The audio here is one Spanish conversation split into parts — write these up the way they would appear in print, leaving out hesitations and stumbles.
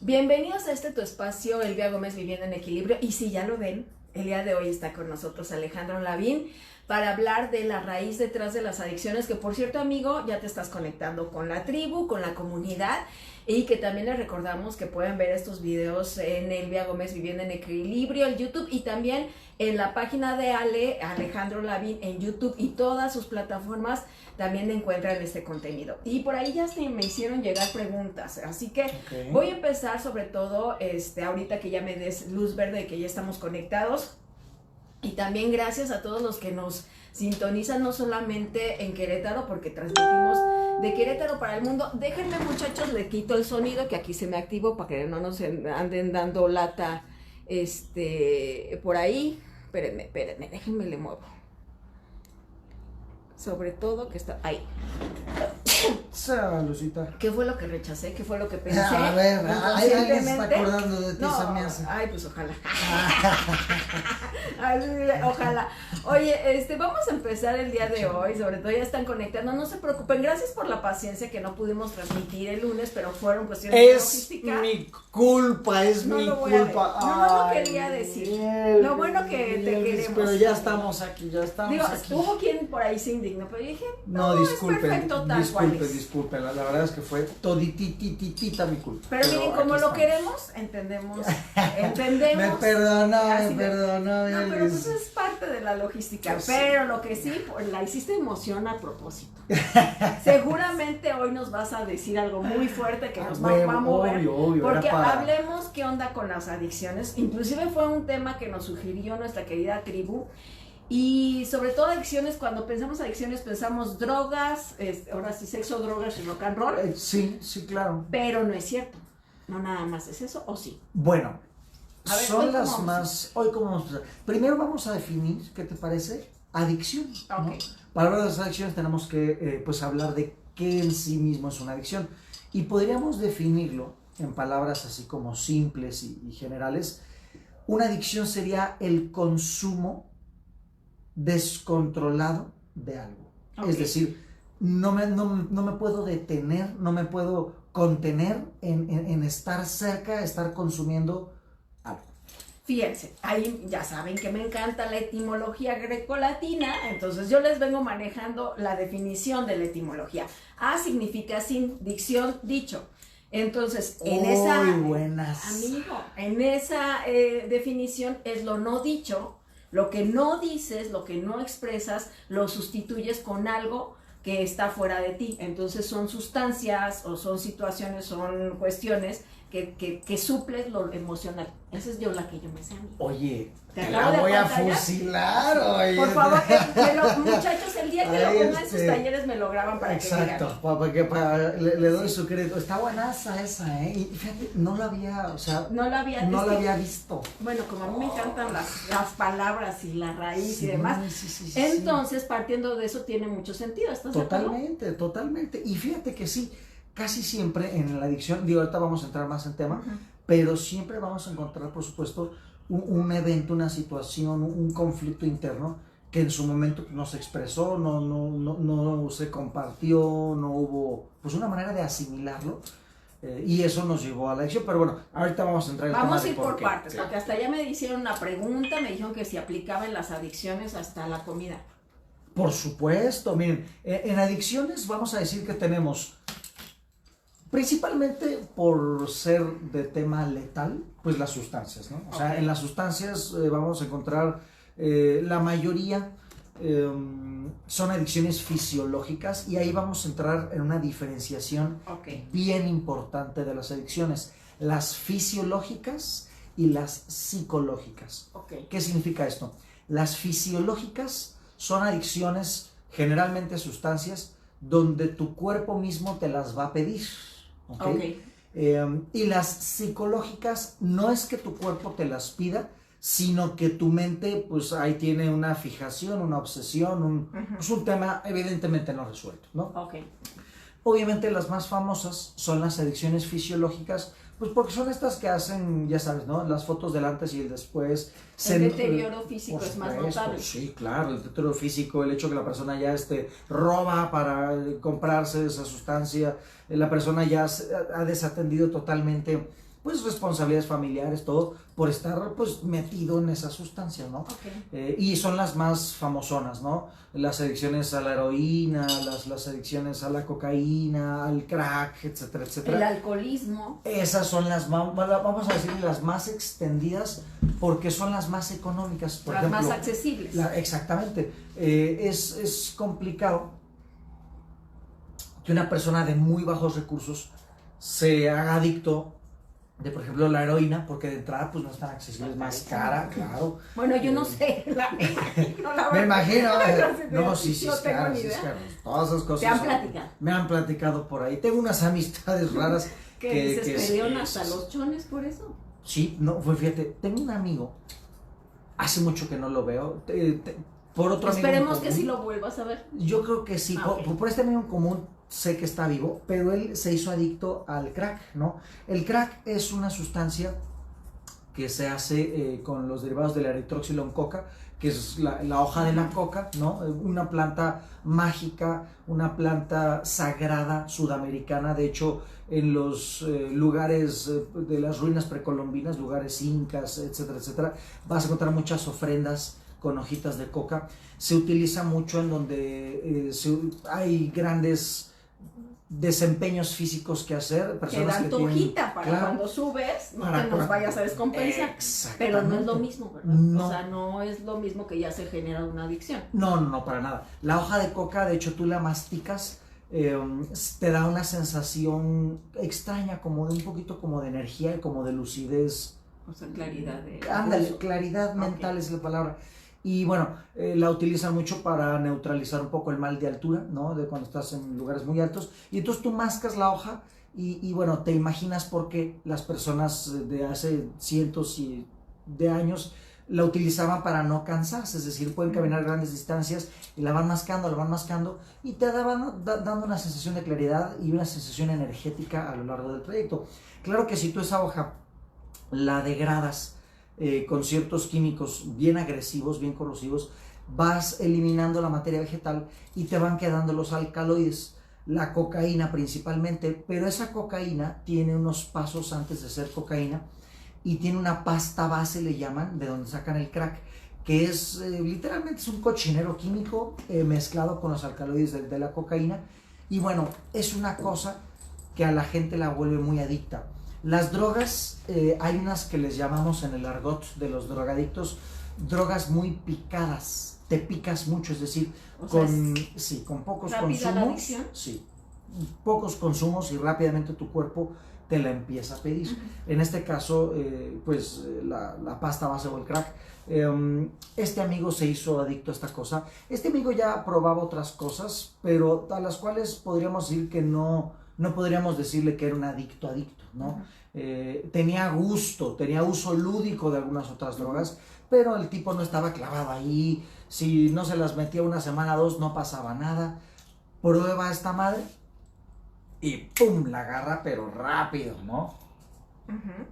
Bienvenidos a tu espacio, Elvia Gómez Viviendo en Equilibrio. Y si ya lo ven, el día de hoy está con nosotros Alejandro Lavín para hablar de la raíz detrás de las adicciones, que por cierto, amigo, ya te estás conectando con la tribu, con la comunidad, y que también les recordamos que pueden ver estos videos en Elvia Gómez Viviendo en Equilibrio, el YouTube, y también en la página de Alejandro Lavín en YouTube y todas sus plataformas también encuentran este contenido. Y por ahí ya me hicieron llegar preguntas, así que voy a empezar sobre todo, ahorita que ya me des luz verde, que ya estamos conectados. Y también gracias a todos los que nos sintonizan, no solamente en Querétaro, porque transmitimos de Querétaro para el mundo. Déjenme, muchachos, le quito el sonido, que aquí se me activó para que no nos anden dando lata por ahí. Espérenme, déjenme le muevo. Sobre todo que está ahí. Lucita. ¿Qué fue lo que rechacé? ¿Qué fue lo que pensé? A ver, alguien se está acordando de ti, no, se me hace. Ay, pues ojalá. Ojalá. Oye, vamos a empezar el día de hoy, sobre todo ya están conectando, no se preocupen, gracias por la paciencia que no pudimos transmitir el lunes, pero fueron cuestiones de logística. Es mi culpa, es mi culpa. No lo quería decir. Lo bueno que te queremos. Pero ya estamos aquí, ya estamos aquí. Hubo quien por ahí se indignó, pero yo dije, no, disculpen, es perfecto tal cual es. Disculpen, la verdad es que fue toditititita mi culpa. Pero miren, como lo queremos, entendemos. Me perdona. No, pero eso es parte de la logística. Pues pero sí. Lo que sí, la hiciste emoción a propósito. Seguramente hoy nos vas a decir algo muy fuerte que nos va a mover. Obvio, porque hablemos qué onda con las adicciones. Inclusive fue un tema que nos sugirió nuestra querida tribu. Y sobre todo adicciones, cuando pensamos adicciones pensamos drogas, ahora sí, sexo, drogas y rock and roll. Sí, claro. Pero no es cierto. No nada más es eso, ¿o sí? Bueno, a ver, son las más... Hoy cómo vamos a empezar. Primero vamos a definir, ¿qué te parece? Adicción. Ok. ¿No? Para hablar de las adicciones tenemos que pues hablar de qué en sí mismo es una adicción. Y podríamos definirlo en palabras así como simples y generales. Una adicción sería el consumo descontrolado de algo. Okay. Es decir, no me puedo detener, no me puedo contener en estar cerca, estar consumiendo algo. Fíjense, ahí ya saben que me encanta la etimología grecolatina, entonces yo les vengo manejando la definición de la etimología. A significa sin, dicción, dicho. Entonces, en esa definición es lo no dicho. Lo que no dices, lo que no expresas, lo sustituyes con algo que está fuera de ti. Entonces son sustancias o son situaciones, son cuestiones que suples lo emocional. Esa es la que yo me sé. Oye, te la voy a fusilar. Oye. Por favor, muchachos, el día que lo pongan en sus talleres me lo graban para que vean. Exacto, le doy su crédito. Está buenaza esa, Y fíjate, no la había visto. Bueno, como a mí me encantan las palabras y la raíz y demás. Sí, entonces, partiendo de eso, tiene mucho sentido. ¿Estás de acuerdo? Totalmente. Y fíjate que sí, casi siempre en la adicción, ahorita vamos a entrar más en tema, pero siempre vamos a encontrar, por supuesto, un evento, una situación, un conflicto interno que en su momento no se expresó, no se compartió, no hubo pues una manera de asimilarlo, y eso nos llevó a la adicción. Pero bueno, ahorita vamos a entrar en el tema. Vamos a ir por partes, porque hasta ya me hicieron una pregunta, me dijeron que si aplicaba en las adicciones hasta la comida. Por supuesto, miren, en adicciones vamos a decir que tenemos, principalmente por ser de tema letal, pues las sustancias, ¿no? O sea, en las sustancias vamos a encontrar la mayoría son adicciones fisiológicas, y ahí vamos a entrar en una diferenciación bien importante de las adicciones, las fisiológicas y las psicológicas. ¿Qué significa esto? Las fisiológicas son adicciones generalmente a sustancias donde tu cuerpo mismo te las va a pedir. Y las psicológicas no es que tu cuerpo te las pida, sino que tu mente pues ahí tiene una fijación, una obsesión, pues un tema evidentemente no resuelto, ¿no? Obviamente las más famosas son las adicciones fisiológicas, pues porque son estas que hacen, ya sabes, ¿no? Las fotos del antes y el después. El deterioro físico es más notable. Sí, claro, el deterioro físico, el hecho que la persona ya roba para comprarse esa sustancia, la persona ya ha desatendido totalmente pues responsabilidades familiares, todo, por estar pues metido en esas sustancias, ¿no? Okay. Y son las más famosonas, ¿no? Las adicciones a la heroína, las adicciones a la cocaína, al crack, etcétera, etcétera. El alcoholismo. Esas son vamos a decir, las más extendidas porque son las más económicas. Por las ejemplo, más accesibles. Exactamente. Es complicado que una persona de muy bajos recursos se haga adicto de, por ejemplo, la heroína, porque de entrada pues no es tan accesible, es más cara, claro. Bueno, yo no sé, me imagino. No, sí, no es tengo cara, ni sí es idea. cara. Todas esas cosas. ¿Te han platicado? Me han platicado por ahí. Tengo unas amistades raras ¿Qué dices? ¿Pelearon hasta los chones por eso? Sí, no, pues fíjate, tengo un amigo, hace mucho que no lo veo, por otro amigo Esperemos que sí lo vuelvas a ver. Yo creo que sí, Okay. por este amigo en común sé que está vivo, pero él se hizo adicto al crack, ¿no? El crack es una sustancia que se hace con los derivados de la eritroxiloncoca, que es la hoja de la coca, ¿no? Una planta mágica, una planta sagrada sudamericana. De hecho, en los lugares de las ruinas precolombinas, lugares incas, etcétera, etcétera, vas a encontrar muchas ofrendas con hojitas de coca. Se utiliza mucho en donde hay grandes desempeños físicos que hacer, personas que dan tu hojita para claro, cuando subes no para, te nos vayas a descompensar, pero no es lo mismo, ¿verdad? No. O sea, no es lo mismo que ya se genera una adicción. No, para nada. La hoja de coca, de hecho, tú la masticas, te da una sensación extraña, como de un poquito como de energía y como de lucidez. O sea, claridad de... Ándale, claridad mental es la palabra. Y bueno, la utilizan mucho para neutralizar un poco el mal de altura, ¿no? De cuando estás en lugares muy altos. Y entonces tú mascas la hoja y bueno, te imaginas por qué las personas de hace cientos de años la utilizaban para no cansarse. Es decir, pueden caminar grandes distancias y la van mascando y te daban dando una sensación de claridad y una sensación energética a lo largo del trayecto. Claro que si tú esa hoja la degradas con ciertos químicos bien agresivos, bien corrosivos, vas eliminando la materia vegetal y te van quedando los alcaloides, la cocaína principalmente, pero esa cocaína tiene unos pasos antes de ser cocaína y tiene una pasta base, le llaman, de donde sacan el crack, que es literalmente es un cochinero químico mezclado con los alcaloides de la cocaína, y bueno, es una cosa que a la gente la vuelve muy adicta. Las drogas, hay unas que les llamamos en el argot de los drogadictos, drogas muy picadas, te picas mucho, es decir, con pocos consumos, sí, pocos consumos y rápidamente tu cuerpo te la empieza a pedir. Uh-huh. En este caso, la pasta base o el crack, este amigo se hizo adicto a esta cosa. Este amigo ya probaba otras cosas, pero a las cuales podríamos decir que no podríamos decirle que era un adicto, ¿no? Uh-huh. Tenía gusto, tenía uso lúdico de algunas otras drogas, pero el tipo no estaba clavado ahí. Si no se las metía una semana, 2, no pasaba nada. Prueba esta madre y ¡pum! La agarra, pero rápido, ¿no? Uh-huh.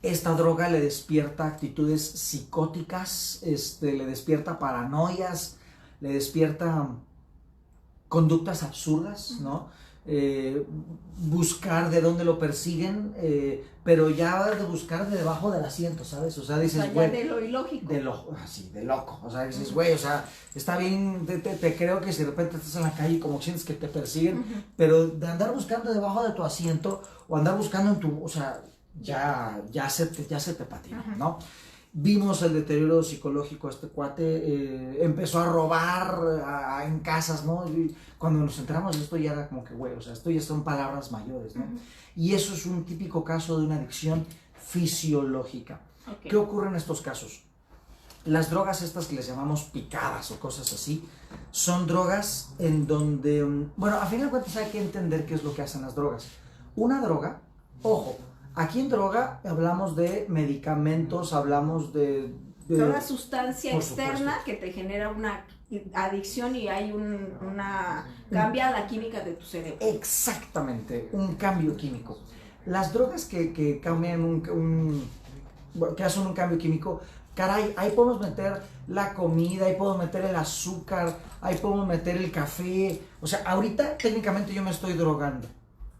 Esta droga le despierta actitudes psicóticas, le despierta paranoias, le despierta conductas absurdas, ¿no? Buscar de dónde lo persiguen, pero ya de buscar de debajo del asiento, ¿sabes? O sea, dices, güey, de lo ilógico. De loco. O sea, dices, güey, o sea, está bien, te creo que si de repente estás en la calle y como sientes que te persiguen, uh-huh, pero de andar buscando debajo de tu asiento o andar buscando en tu, o sea, ya se te patina, uh-huh, ¿no? Vimos el deterioro psicológico. Este cuate empezó a robar en casas, ¿no? Y cuando nos enteramos de esto ya era como que, güey, o sea, esto ya son palabras mayores, ¿no? Uh-huh. Y eso es un típico caso de una adicción fisiológica. Okay. ¿Qué ocurre en estos casos? Las drogas estas que les llamamos picadas o cosas así, son drogas en donde, bueno, a fin de cuentas hay que entender qué es lo que hacen las drogas. Una droga, ojo, aquí en droga hablamos de medicamentos, hablamos de una sustancia externa que te genera una adicción y hay cambia la química de tu cerebro. Exactamente, un cambio químico. Las drogas que cambian que hacen un cambio químico, caray, ahí podemos meter la comida, ahí podemos meter el azúcar, ahí podemos meter el café. O sea, ahorita técnicamente yo me estoy drogando.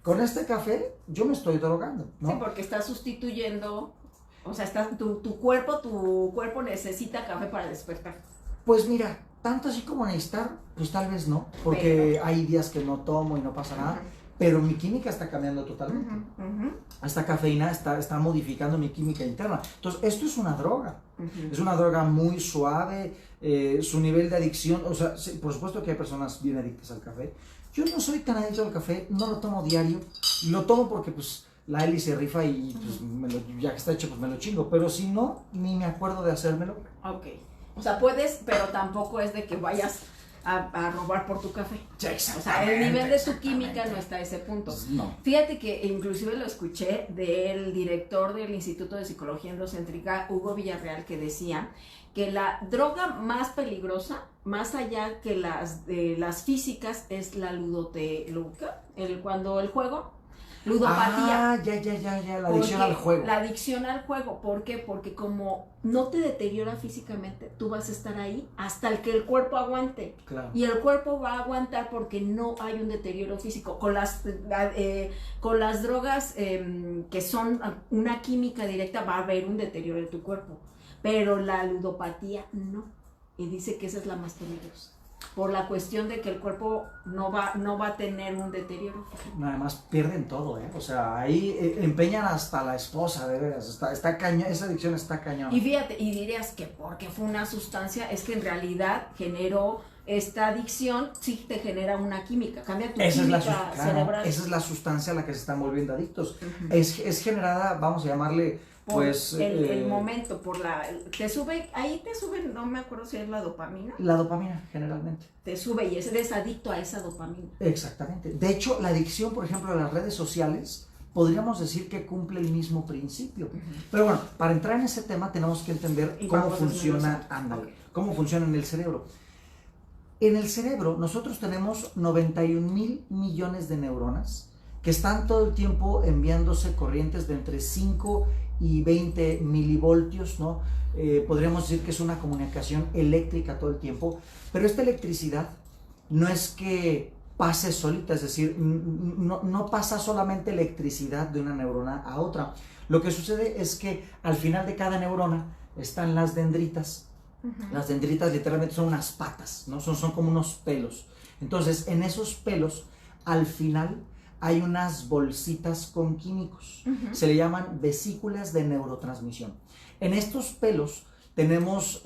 con este café yo me estoy drogando, ¿no? Sí, porque estás sustituyendo, o sea, tu cuerpo necesita café para despertar. Pues mira, tanto así como necesitar, pues tal vez no, porque hay días que no tomo y no pasa nada, pero mi química está cambiando totalmente. Esta cafeína está modificando mi química interna. Entonces, esto es una droga. Es una droga muy suave, su nivel de adicción, o sea, sí, por supuesto que hay personas bien adictas al café. Yo no soy tan adicto al café, no lo tomo diario, lo tomo porque pues la Eli se rifa y pues ya que está hecho pues me lo chingo, pero si no, ni me acuerdo de hacérmelo. Ok, o sea, puedes, pero tampoco es de que vayas a robar por tu café. Sí, o sea, el nivel de tu química no está a ese punto. Pues no. Fíjate que inclusive lo escuché del director del Instituto de Psicología Endocéntrica, Hugo Villarreal, que decía que la droga más peligrosa, más allá que las físicas, es la ludoteca, cuando el juego, ludopatía. Ah, ya, la adicción al juego. La adicción al juego, ¿por qué? Porque como no te deteriora físicamente, tú vas a estar ahí hasta el que el cuerpo aguante. Claro. Y el cuerpo va a aguantar porque no hay un deterioro físico. Con las drogas que son una química directa va a haber un deterioro de tu cuerpo. Pero la ludopatía no. Y dice que esa es la más peligrosa. Por la cuestión de que el cuerpo no va a tener un deterioro. Además pierden todo, O sea, ahí empeñan hasta la esposa, de veras. Está cañón, esa adicción está cañón. Y fíjate, y dirías que porque fue una sustancia, es que en realidad generó esta adicción, sí te genera una química, cambia tu química cerebral. Esa es la sustancia a la que se están volviendo adictos. Es generada, vamos a llamarle, pues el momento, te sube, no me acuerdo si es la dopamina. La dopamina, generalmente. Te sube y eres adicto a esa dopamina. Exactamente. De hecho, la adicción, por ejemplo, a las redes sociales, podríamos decir que cumple el mismo principio. Pero bueno, para entrar en ese tema tenemos que entender cómo funciona, cómo funciona en el cerebro. En el cerebro nosotros tenemos 91,000 millones de neuronas que están todo el tiempo enviándose corrientes de entre 5 y 20 milivoltios, ¿no? Podríamos decir que es una comunicación eléctrica todo el tiempo, pero esta electricidad no es que pase solita, es decir, no pasa solamente electricidad de una neurona a otra. Lo que sucede es que al final de cada neurona están las dendritas. Las dendritas literalmente son unas patas, ¿no? Son como unos pelos. Entonces, en esos pelos, al final hay unas bolsitas con químicos. Se le llaman vesículas de neurotransmisión. En estos pelos tenemos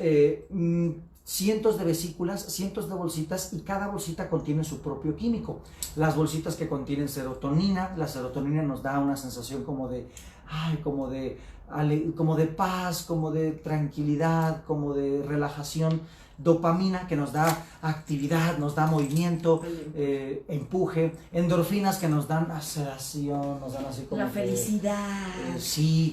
cientos de vesículas, cientos de bolsitas, y cada bolsita contiene su propio químico. Las bolsitas que contienen serotonina, la serotonina nos da una sensación como de paz, como de tranquilidad, como de relajación. Dopamina, que nos da actividad, nos da movimiento, empuje. Endorfinas, que nos dan aceleración, nos dan así como la felicidad,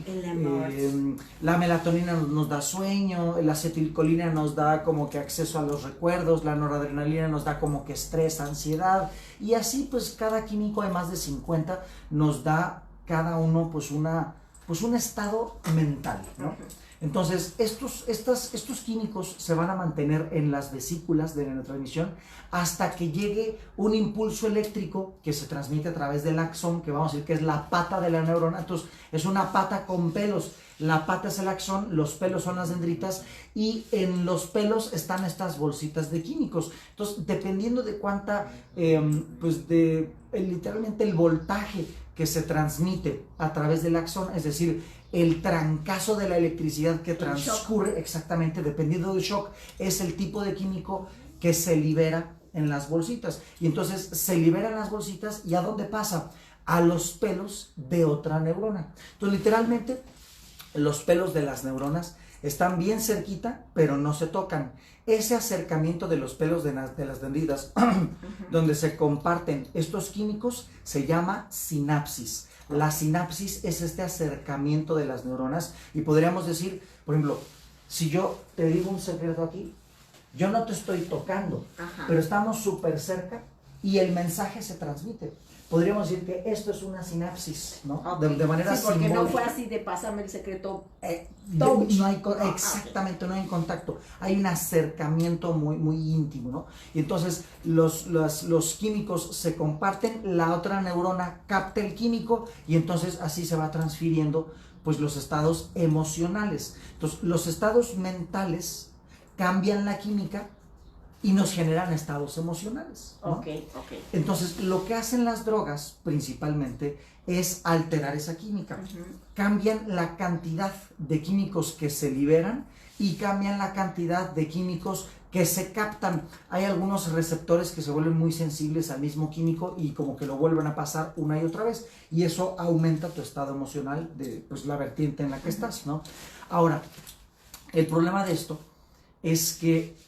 el amor. La melatonina nos da sueño, la acetilcolina nos da como que acceso a los recuerdos, la noradrenalina nos da como que estrés, ansiedad, y así pues cada químico, de más de 50, nos da cada uno pues un estado mental, ¿no? Entonces, estos químicos se van a mantener en las vesículas de neurotransmisión hasta que llegue un impulso eléctrico que se transmite a través del axón, que vamos a decir que es la pata de la neurona. Entonces, es una pata con pelos. La pata es el axón, los pelos son las dendritas, y en los pelos están estas bolsitas de químicos. Entonces, dependiendo de cuánta, literalmente el voltaje que se transmite a través del axón, es decir, el trancazo de la electricidad que transcurre, exactamente, dependiendo del shock, es el tipo de químico que se libera en las bolsitas. Y entonces se libera en las bolsitas, ¿y a dónde pasa? A los pelos de otra neurona. Entonces, literalmente, los pelos de las neuronas están bien cerquita, pero no se tocan. Ese acercamiento de los pelos de las dendritas, donde se comparten estos químicos, se llama sinapsis. La sinapsis es este acercamiento de las neuronas, y podríamos decir, por ejemplo, si yo te digo un secreto aquí, yo no te estoy tocando, pero estamos súper cerca y el mensaje se transmite. podríamos decir que esto es una sinapsis, ¿no? Okay. De manera sí, porque simbólica. no fue así de pásame el secreto. No hay, exactamente, no hay contacto, hay un acercamiento muy, muy íntimo, ¿no? Y entonces los químicos se comparten, la otra neurona capta el químico y entonces así se va transfiriendo pues los estados emocionales. Entonces los estados mentales cambian la química y nos generan estados emocionales, ¿no? Ok. Entonces, lo que hacen las drogas principalmente es alterar esa química. Cambian la cantidad de químicos que se liberan y cambian la cantidad de químicos que se captan. Hay algunos receptores que se vuelven muy sensibles al mismo químico y como que lo vuelven a pasar una y otra vez. Y eso aumenta tu estado emocional de pues, la vertiente en la que estás, ¿no? Ahora, el problema de esto es que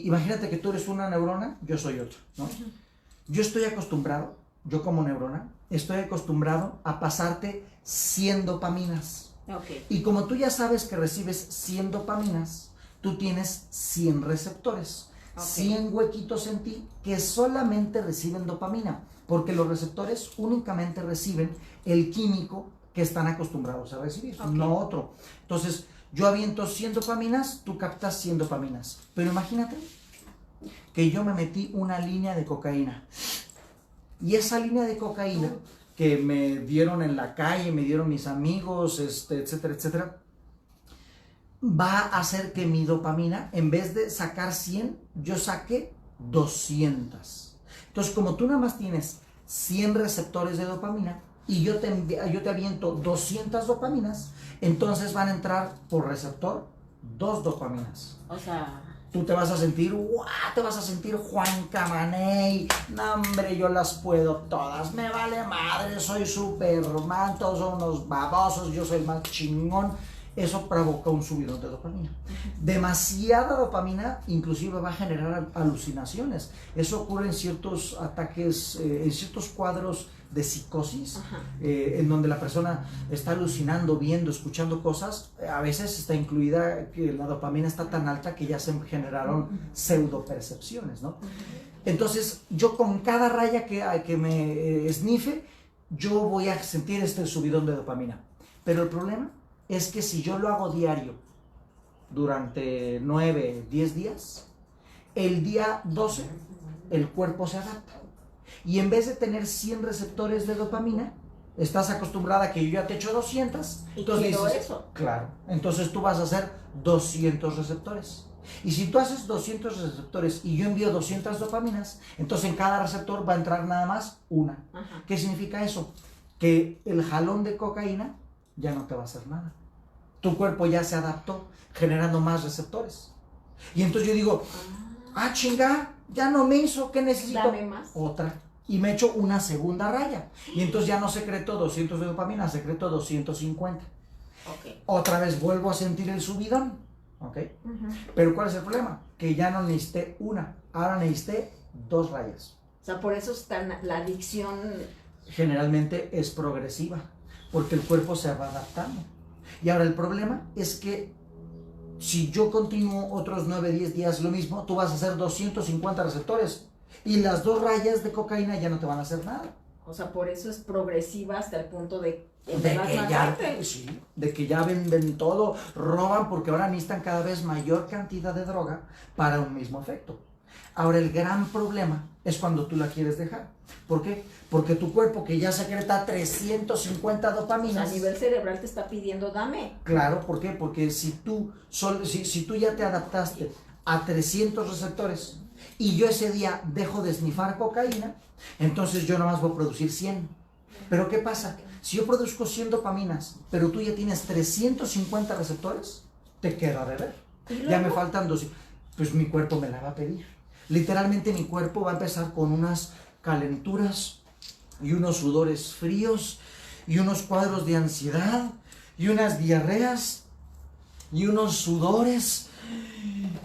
imagínate que tú eres una neurona, yo soy otra, ¿no? Yo estoy acostumbrado, yo como neurona, estoy acostumbrado a pasarte 100 dopaminas. Okay. Y como tú ya sabes que recibes 100 dopaminas, tú tienes 100 receptores, 100 huequitos en ti que solamente reciben dopamina, porque los receptores únicamente reciben el químico que están acostumbrados a recibir, no otro. Entonces, yo aviento 100 dopaminas, tú captas 100 dopaminas. Pero imagínate que yo me metí una línea de cocaína. Y esa línea de cocaína que me dieron en la calle, me dieron mis amigos, etcétera, etcétera, va a hacer que mi dopamina, en vez de sacar 100, yo saque 200. Entonces, como tú nada más tienes 100 receptores de dopamina, y yo te aviento 200 dopaminas, entonces van a entrar por receptor 2 dopaminas. O sea, tú te vas a sentir, ¡guau! Te vas a sentir Juan Camaney. No, hombre, yo las puedo todas. Me vale madre, soy Superman, todos son unos babosos, yo soy el más chingón. Eso provoca un subidón de dopamina. Demasiada dopamina inclusive va a generar alucinaciones. Eso ocurre en ciertos ataques, en ciertos cuadros de psicosis, en donde la persona está alucinando, viendo, escuchando cosas. A veces está incluida que la dopamina está tan alta que ya se generaron pseudopercepciones, ¿no? Entonces, yo con cada raya que me esnife, yo voy a sentir este subidón de dopamina. Pero el problema es que si yo lo hago diario durante 9, 10 días, el día 12 el cuerpo se adapta. Y en vez de tener 100 receptores de dopamina, estás acostumbrada a que yo ya te echo 200. Entonces dices, eso. Claro, entonces tú vas a hacer 200 receptores. Y si tú haces 200 receptores y yo envío 200 dopaminas, entonces en cada receptor va a entrar nada más una. ¿Qué significa eso? Que el jalón de cocaína ya no te va a hacer nada. Tu cuerpo ya se adaptó, generando más receptores. Y entonces yo digo, chinga, ya no me hizo, ¿qué necesito? Dame más. Otra. Y me echo una segunda raya. Y entonces ya no secreto 200 de dopamina, secreto 250. Otra vez vuelvo a sentir el subidón. Pero ¿cuál es el problema? Que ya no necesité una, ahora necesité 2 rayas. O sea, por eso está la adicción. Generalmente es progresiva, porque el cuerpo se va adaptando. Y ahora el problema es que si yo continúo otros 9, 10 días lo mismo, tú vas a hacer 250 receptores y las 2 rayas de cocaína ya no te van a hacer nada. O sea, por eso es progresiva hasta el punto de que ya venden todo, roban porque ahora necesitan cada vez mayor cantidad de droga para un mismo efecto. Ahora el gran problema es cuando tú la quieres dejar. ¿Por qué? Porque tu cuerpo, que ya secreta 350 dopaminas, a nivel cerebral te está pidiendo dame. Claro, ¿por qué? Porque si tú ya te adaptaste a 300 receptores y yo ese día dejo de esnifar cocaína, entonces yo nada más voy a producir 100. Pero ¿qué pasa? Si yo produzco 100 dopaminas, pero tú ya tienes 350 receptores, te queda de ver. Ya me faltan 200. Pues mi cuerpo me la va a pedir. Literalmente mi cuerpo va a empezar con unas calenturas y unos sudores fríos y unos cuadros de ansiedad y unas diarreas y unos sudores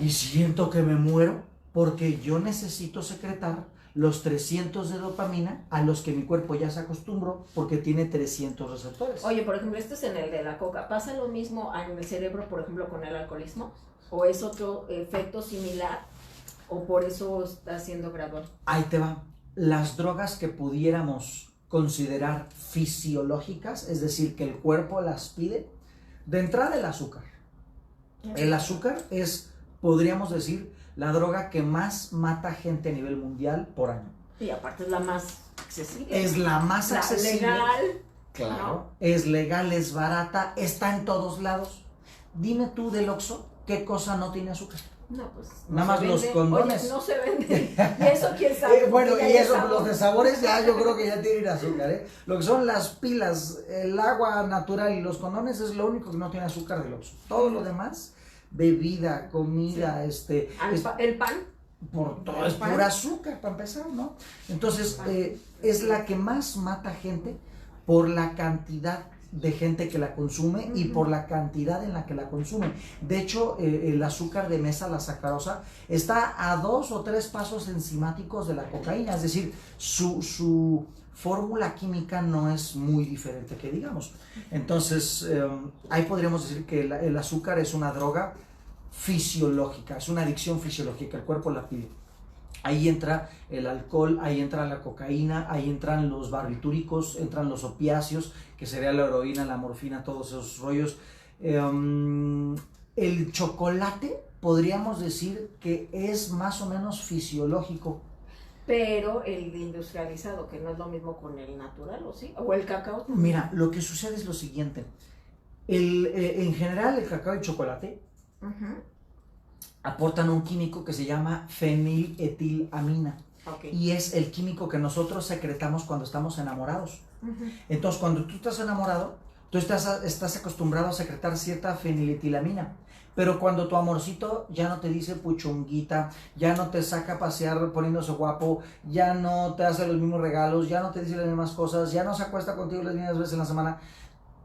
y siento que me muero porque yo necesito secretar los 300 de dopamina a los que mi cuerpo ya se acostumbró porque tiene 300 receptores. Oye, por ejemplo, esto es en el de la coca. ¿Pasa lo mismo en el cerebro, por ejemplo, con el alcoholismo? ¿O es otro efecto similar? ¿O por eso está siendo gradual? Ahí te va. las drogas que pudiéramos considerar fisiológicas, es decir, que el cuerpo las pide, de entrada el azúcar. El azúcar es, podríamos decir, la droga que más mata gente a nivel mundial por año. Y aparte es la más accesible. Es la más accesible. Legal. Claro. ¿No? Es legal, es barata, está en todos lados. Dime tú del Oxxo, ¿qué cosa no tiene azúcar? No, pues. Nada más los condones. Oye, no se venden. Y eso quién sabe. Bueno, y eso, sabor. los de sabores ya yo creo que ya tienen azúcar, ¿eh? Lo que son las pilas, el agua natural y los condones es lo único que no tiene azúcar del Oxxo. Todo lo demás, bebida, comida, El pan. por todo es pura azúcar para empezar, ¿no? Entonces, es la que más mata gente por la cantidad de gente que la consume y por la cantidad en la que la consume. De hecho, el azúcar de mesa, la sacarosa, está a 2 o 3 pasos enzimáticos de la cocaína, es decir, su fórmula química no es muy diferente que digamos. Entonces, ahí podríamos decir que el azúcar es una droga fisiológica, es una adicción fisiológica, el cuerpo la pide. Ahí entra el alcohol, ahí entra la cocaína, ahí entran los barbitúricos, entran los opiáceos, que sería la heroína, la morfina, todos esos rollos. El chocolate podríamos decir que es más o menos fisiológico. Pero el industrializado, que no es lo mismo con el natural, ¿o sí? O el cacao. Mira, lo que sucede es lo siguiente. En general, el cacao y el chocolate aportan un químico que se llama feniletilamina. Okay. Y es el químico que nosotros secretamos cuando estamos enamorados. Entonces, cuando tú estás enamorado, tú estás acostumbrado a secretar cierta feniletilamina. Pero cuando tu amorcito ya no te dice puchunguita, ya no te saca a pasear poniéndose guapo, ya no te hace los mismos regalos, ya no te dice las mismas cosas, ya no se acuesta contigo las mismas veces en la semana,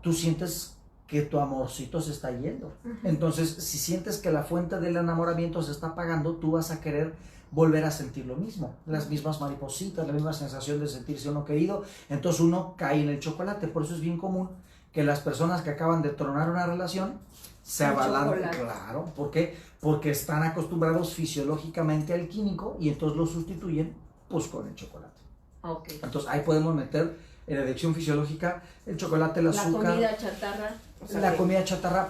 tú sientes que tu amorcito se está yendo. Entonces, si sientes que la fuente del enamoramiento se está apagando, tú vas a querer volver a sentir lo mismo, las mismas maripositas, la misma sensación de sentirse uno querido. Entonces uno cae en el chocolate. Por eso es bien común que las personas que acaban de tronar una relación se avalan. Claro, ¿por qué? Porque están acostumbrados fisiológicamente al químico y entonces lo sustituyen pues con el chocolate. Okay. Entonces ahí podemos meter en la adicción fisiológica el chocolate, el azúcar, la comida chatarra, o sea, la comida chatarra,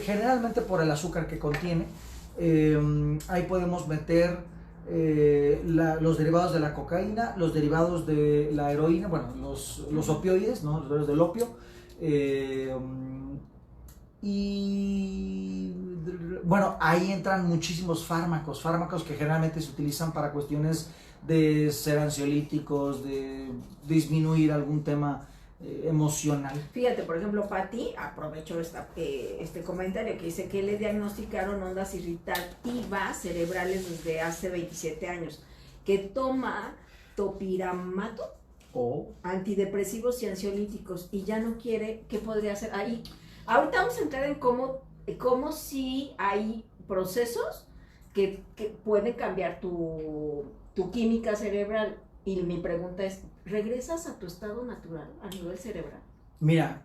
generalmente por el azúcar que contiene. Ahí podemos meter los derivados de la cocaína, los derivados de la heroína, bueno, los opioides, ¿no? Los derivados del opio, y bueno, ahí entran muchísimos fármacos que generalmente se utilizan para cuestiones de ser ansiolíticos, de disminuir algún tema emocional. Fíjate, por ejemplo, Patti, aprovecho este comentario que dice que le diagnosticaron ondas irritativas cerebrales desde hace 27 años, que toma topiramato, antidepresivos y ansiolíticos, y ya no quiere. ¿Qué podría hacer? Ahí, ahorita vamos a entrar en cómo si hay procesos que pueden cambiar tu química cerebral. Y mi pregunta es, ¿regresas a tu estado natural a nivel cerebral? Mira,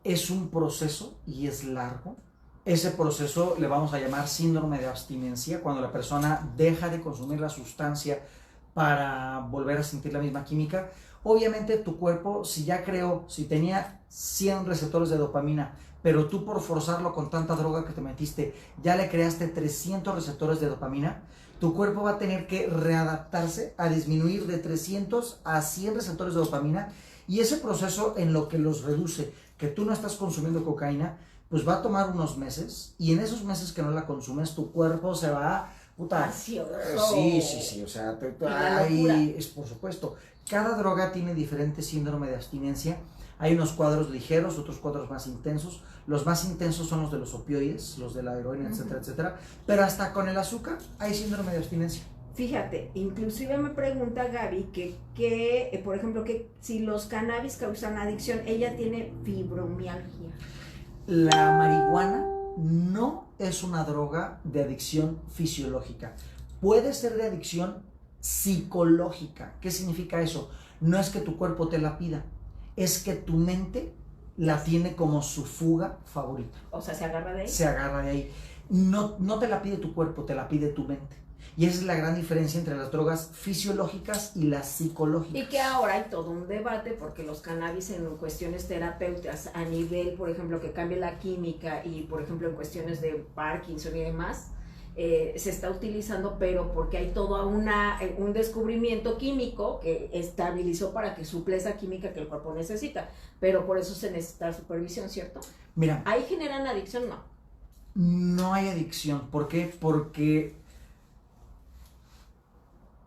es un proceso y es largo. Ese proceso le vamos a llamar síndrome de abstinencia, cuando la persona deja de consumir la sustancia para volver a sentir la misma química. Obviamente tu cuerpo, si tenía 100 receptores de dopamina, pero tú por forzarlo con tanta droga que te metiste, ya le creaste 300 receptores de dopamina, tu cuerpo va a tener que readaptarse a disminuir de 300 a 100 receptores de dopamina, y ese proceso en lo que los reduce, que tú no estás consumiendo cocaína, pues va a tomar unos meses, y en esos meses que no la consumes, tu cuerpo se va ansioso. Sí, o sea, ahí es, por supuesto. Cada droga tiene diferente síndrome de abstinencia. Hay unos cuadros ligeros, otros cuadros más intensos. Los más intensos son los de los opioides, los de la heroína, etcétera, etcétera. Pero hasta con el azúcar hay síndrome de abstinencia. Fíjate, inclusive me pregunta Gaby que por ejemplo, que si los cannabis causan adicción, ella tiene fibromialgia. La marihuana no es una droga de adicción fisiológica. Puede ser de adicción psicológica. ¿Qué significa eso? No es que tu cuerpo te la pida, es que tu mente la tiene como su fuga favorita. O sea, ¿se agarra de ahí? Se agarra de ahí. No te la pide tu cuerpo, te la pide tu mente. Y esa es la gran diferencia entre las drogas fisiológicas y las psicológicas. Y que ahora hay todo un debate porque los cannabis en cuestiones terapéuticas a nivel, por ejemplo, que cambie la química y, por ejemplo, en cuestiones de Parkinson y demás, se está utilizando, pero porque hay todo un descubrimiento químico que estabilizó para que suple esa química que el cuerpo necesita, pero por eso se necesita supervisión, ¿cierto? Mira, ¿Ahí generan adicción? No. No hay adicción. ¿Por qué? Porque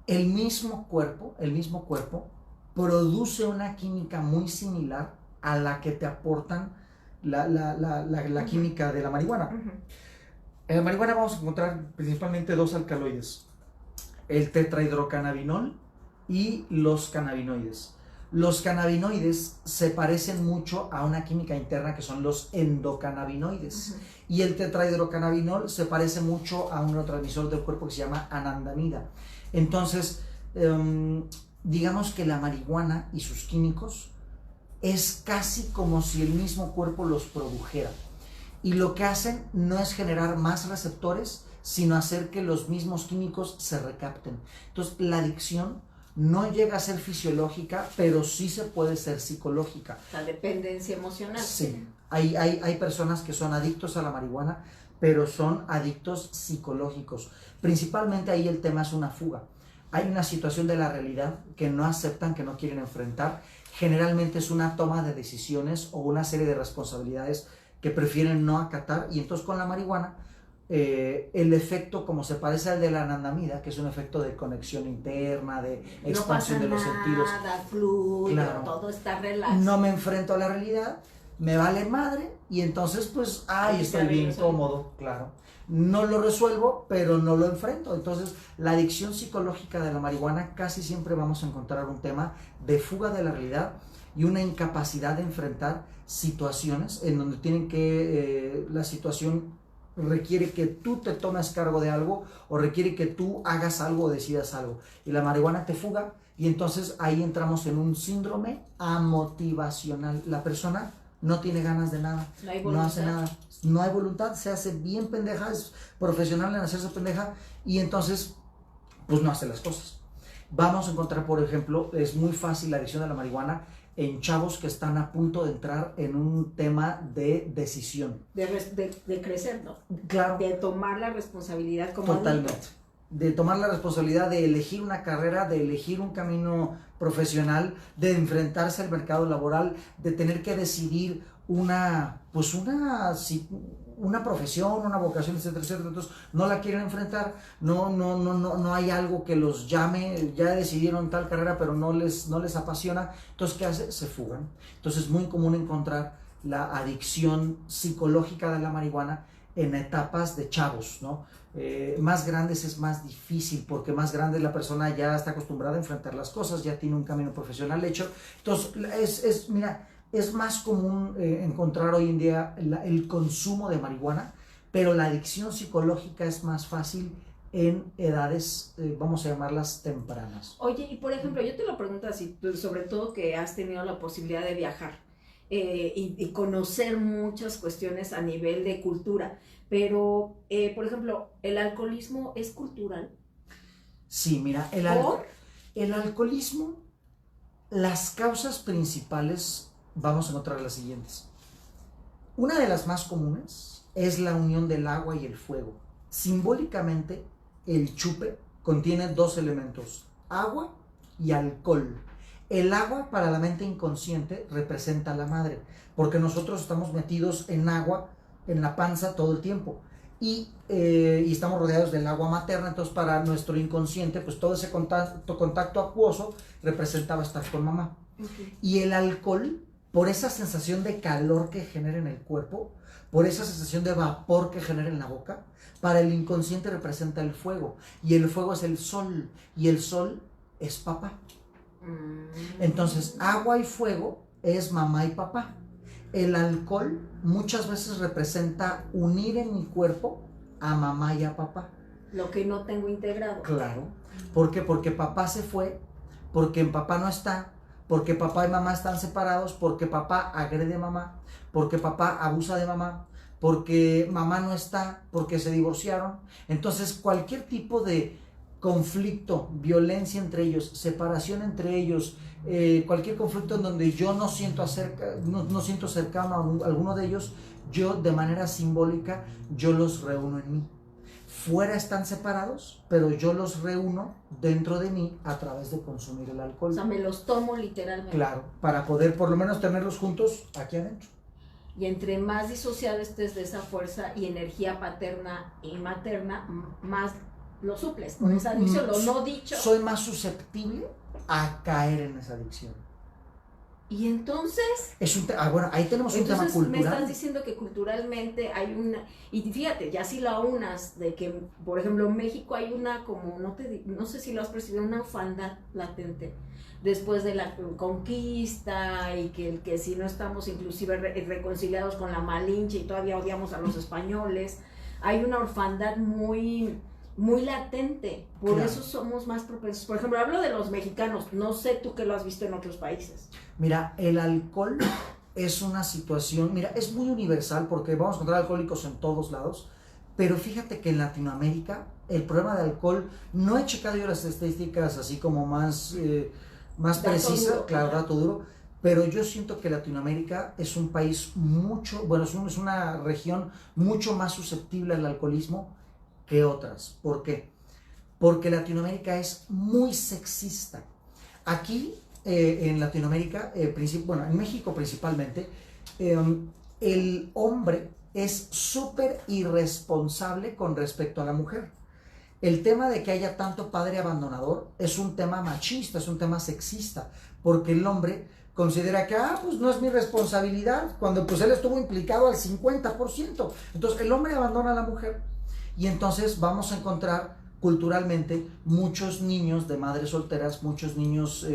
el mismo cuerpo produce una química muy similar a la que te aportan la química de la marihuana. En la marihuana vamos a encontrar principalmente dos alcaloides, el tetrahidrocannabinol y los cannabinoides. Los cannabinoides se parecen mucho a una química interna que son los endocannabinoides. Y el tetrahidrocannabinol se parece mucho a un neurotransmisor del cuerpo que se llama anandamida. Entonces, digamos que la marihuana y sus químicos es casi como si el mismo cuerpo los produjera. Y lo que hacen no es generar más receptores, sino hacer que los mismos químicos se recapten. Entonces, la adicción no llega a ser fisiológica, pero sí se puede ser psicológica. La dependencia emocional. Sí, hay personas que son adictos a la marihuana, pero son adictos psicológicos. Principalmente ahí el tema es una fuga. Hay una situación de la realidad que no aceptan, que no quieren enfrentar. Generalmente es una toma de decisiones o una serie de responsabilidades que prefieren no acatar, y entonces con la marihuana el efecto, como se parece al de la anandamida, que es un efecto de conexión interna, de expansión de los sentidos. No pasa nada, fluye, claro, todo está relax. No me enfrento a la realidad, me vale madre, y entonces pues, estoy bien cómodo, claro. No lo resuelvo, pero no lo enfrento. Entonces, la adicción psicológica de la marihuana casi siempre vamos a encontrar un tema de fuga de la realidad y una incapacidad de enfrentar situaciones en donde la situación requiere que tú te tomes cargo de algo o requiere que tú hagas algo o decidas algo. Y la marihuana te fuga, y entonces ahí entramos en un síndrome amotivacional. La persona no tiene ganas de nada, no hace nada, no hay voluntad, se hace bien pendeja, es profesional en hacerse pendeja, y entonces pues no hace las cosas. Vamos a encontrar, por ejemplo, es muy fácil la adicción a la marihuana en chavos que están a punto de entrar en un tema de decisión. De crecer, ¿no? Claro. De tomar la responsabilidad como totalmente. adulto. De tomar la responsabilidad de elegir una carrera, de elegir un camino profesional, de enfrentarse al mercado laboral, de tener que decidir una profesión, una vocación, etcétera, etcétera. Entonces no la quieren enfrentar, no hay algo que los llame, ya decidieron tal carrera pero no les apasiona. Entonces, ¿qué hace? Se fugan. Entonces es muy común encontrar la adicción psicológica de la marihuana en etapas de chavos, ¿no? Más grandes es más difícil, porque más grande la persona ya está acostumbrada a enfrentar las cosas, ya tiene un camino profesional hecho. Entonces, mira, es más común encontrar hoy en día el consumo de marihuana, pero la adicción psicológica es más fácil en edades, vamos a llamarlas tempranas. Oye, y por ejemplo, yo te lo pregunto así, sobre todo que has tenido la posibilidad de viajar y conocer muchas cuestiones a nivel de cultura, pero, por ejemplo, ¿el alcoholismo es cultural? Sí, mira, el alcoholismo, las causas principales, vamos a encontrar las siguientes. Una de las más comunes es la unión del agua y el fuego. Simbólicamente, el chupe contiene dos elementos, agua y alcohol. El agua, para la mente inconsciente, representa a la madre, porque nosotros estamos metidos en agua en la panza todo el tiempo, y estamos rodeados del agua materna. Entonces para nuestro inconsciente pues todo ese contacto acuoso representaba estar con mamá. Y el alcohol, por esa sensación de calor que genera en el cuerpo, por esa sensación de vapor que genera en la boca, para el inconsciente representa el fuego, y el fuego es el sol, y el sol es papá. Entonces agua y fuego es mamá y papá. El alcohol muchas veces representa unir en mi cuerpo a mamá y a papá. Lo que no tengo integrado. Claro. ¿Por qué? Porque papá se fue, porque papá no está, porque papá y mamá están separados, porque papá agrede a mamá, porque papá abusa de mamá, porque mamá no está, porque se divorciaron. Entonces cualquier tipo de conflicto, violencia entre ellos, separación entre ellos, cualquier conflicto en donde yo no siento cercano a alguno de ellos, yo de manera simbólica, yo los reúno en mí. Fuera están separados, pero yo los reúno dentro de mí a través de consumir el alcohol. O sea, me los tomo literalmente. Claro, para poder por lo menos tenerlos juntos aquí adentro. Y entre más disociado estés de esa fuerza y energía paterna y materna, más lo suples con esa adicción, lo no dicho. Soy más susceptible a caer en esa adicción. Y entonces... bueno, ahí tenemos un tema cultural. Me estás diciendo que culturalmente hay una... Y fíjate, ya si la unas de que, por ejemplo, en México hay una como, no sé si lo has percibido, una orfandad latente después de la conquista y que si no estamos inclusive reconciliados con la Malinche y todavía odiamos a los españoles, hay una orfandad muy latente, por eso somos más propensos. Por ejemplo, hablo de los mexicanos, no sé tú que lo has visto en otros países. Mira, el alcohol es una situación, mira, es muy universal porque vamos a encontrar alcohólicos en todos lados, pero fíjate que en Latinoamérica el problema de alcohol, no he checado yo las estadísticas así como más precisas, claro, dato duro, pero yo siento que Latinoamérica es un país es una región mucho más susceptible al alcoholismo que otras. ¿Por qué? Porque Latinoamérica es muy sexista. Aquí en Latinoamérica, en México principalmente, el hombre es súper irresponsable con respecto a la mujer. El tema de que haya tanto padre abandonador es un tema machista, es un tema sexista, porque el hombre considera que, pues no es mi responsabilidad, cuando pues él estuvo implicado al 50%. Entonces el hombre abandona a la mujer. Y entonces vamos a encontrar culturalmente muchos niños de madres solteras, muchos niños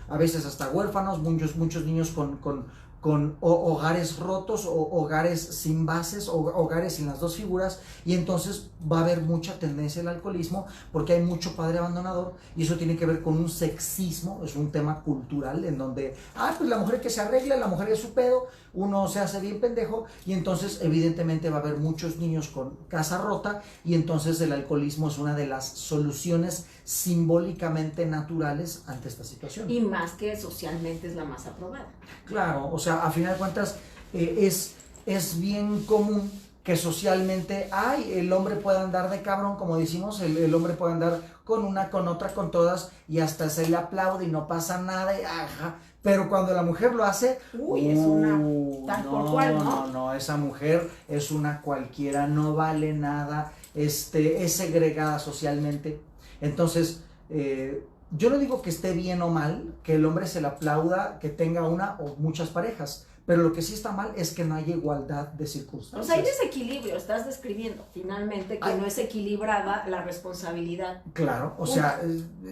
a veces hasta huérfanos, muchos niños con hogares rotos o hogares sin bases o hogares sin las dos figuras, y entonces va a haber mucha tendencia al alcoholismo porque hay mucho padre abandonador, y eso tiene que ver con un sexismo, es un tema cultural en donde, pues la mujer que se arregla, la mujer es su pedo, uno se hace bien pendejo, y entonces evidentemente va a haber muchos niños con casa rota, y entonces el alcoholismo es una de las soluciones simbólicamente naturales ante esta situación. Y más que socialmente es la más aprobada. Claro, o sea, a final de cuentas es bien común que socialmente, el hombre puede andar de cabrón, como decimos, el hombre puede andar con una, con otra, con todas, y hasta se le aplaude y no pasa nada, pero cuando la mujer lo hace, es una tal por cual, ¿no? No, esa mujer es una cualquiera, no vale nada, es segregada socialmente. Entonces, yo no digo que esté bien o mal que el hombre se le aplauda, que tenga una o muchas parejas, pero lo que sí está mal es que no haya igualdad de circunstancias. O sea, hay desequilibrio, estás describiendo finalmente que no es equilibrada la responsabilidad. Claro, o sea,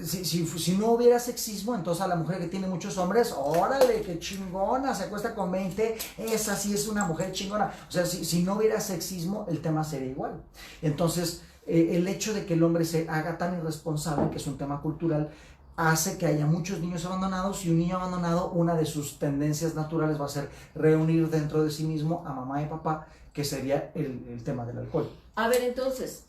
si no hubiera sexismo, entonces a la mujer que tiene muchos hombres, órale, qué chingona, se acuesta con 20, esa sí es una mujer chingona. O sea, si no hubiera sexismo, el tema sería igual. Entonces, el hecho de que el hombre se haga tan irresponsable, que es un tema cultural, hace que haya muchos niños abandonados, y un niño abandonado, una de sus tendencias naturales va a ser reunir dentro de sí mismo a mamá y papá, que sería el tema del alcohol. A ver, entonces,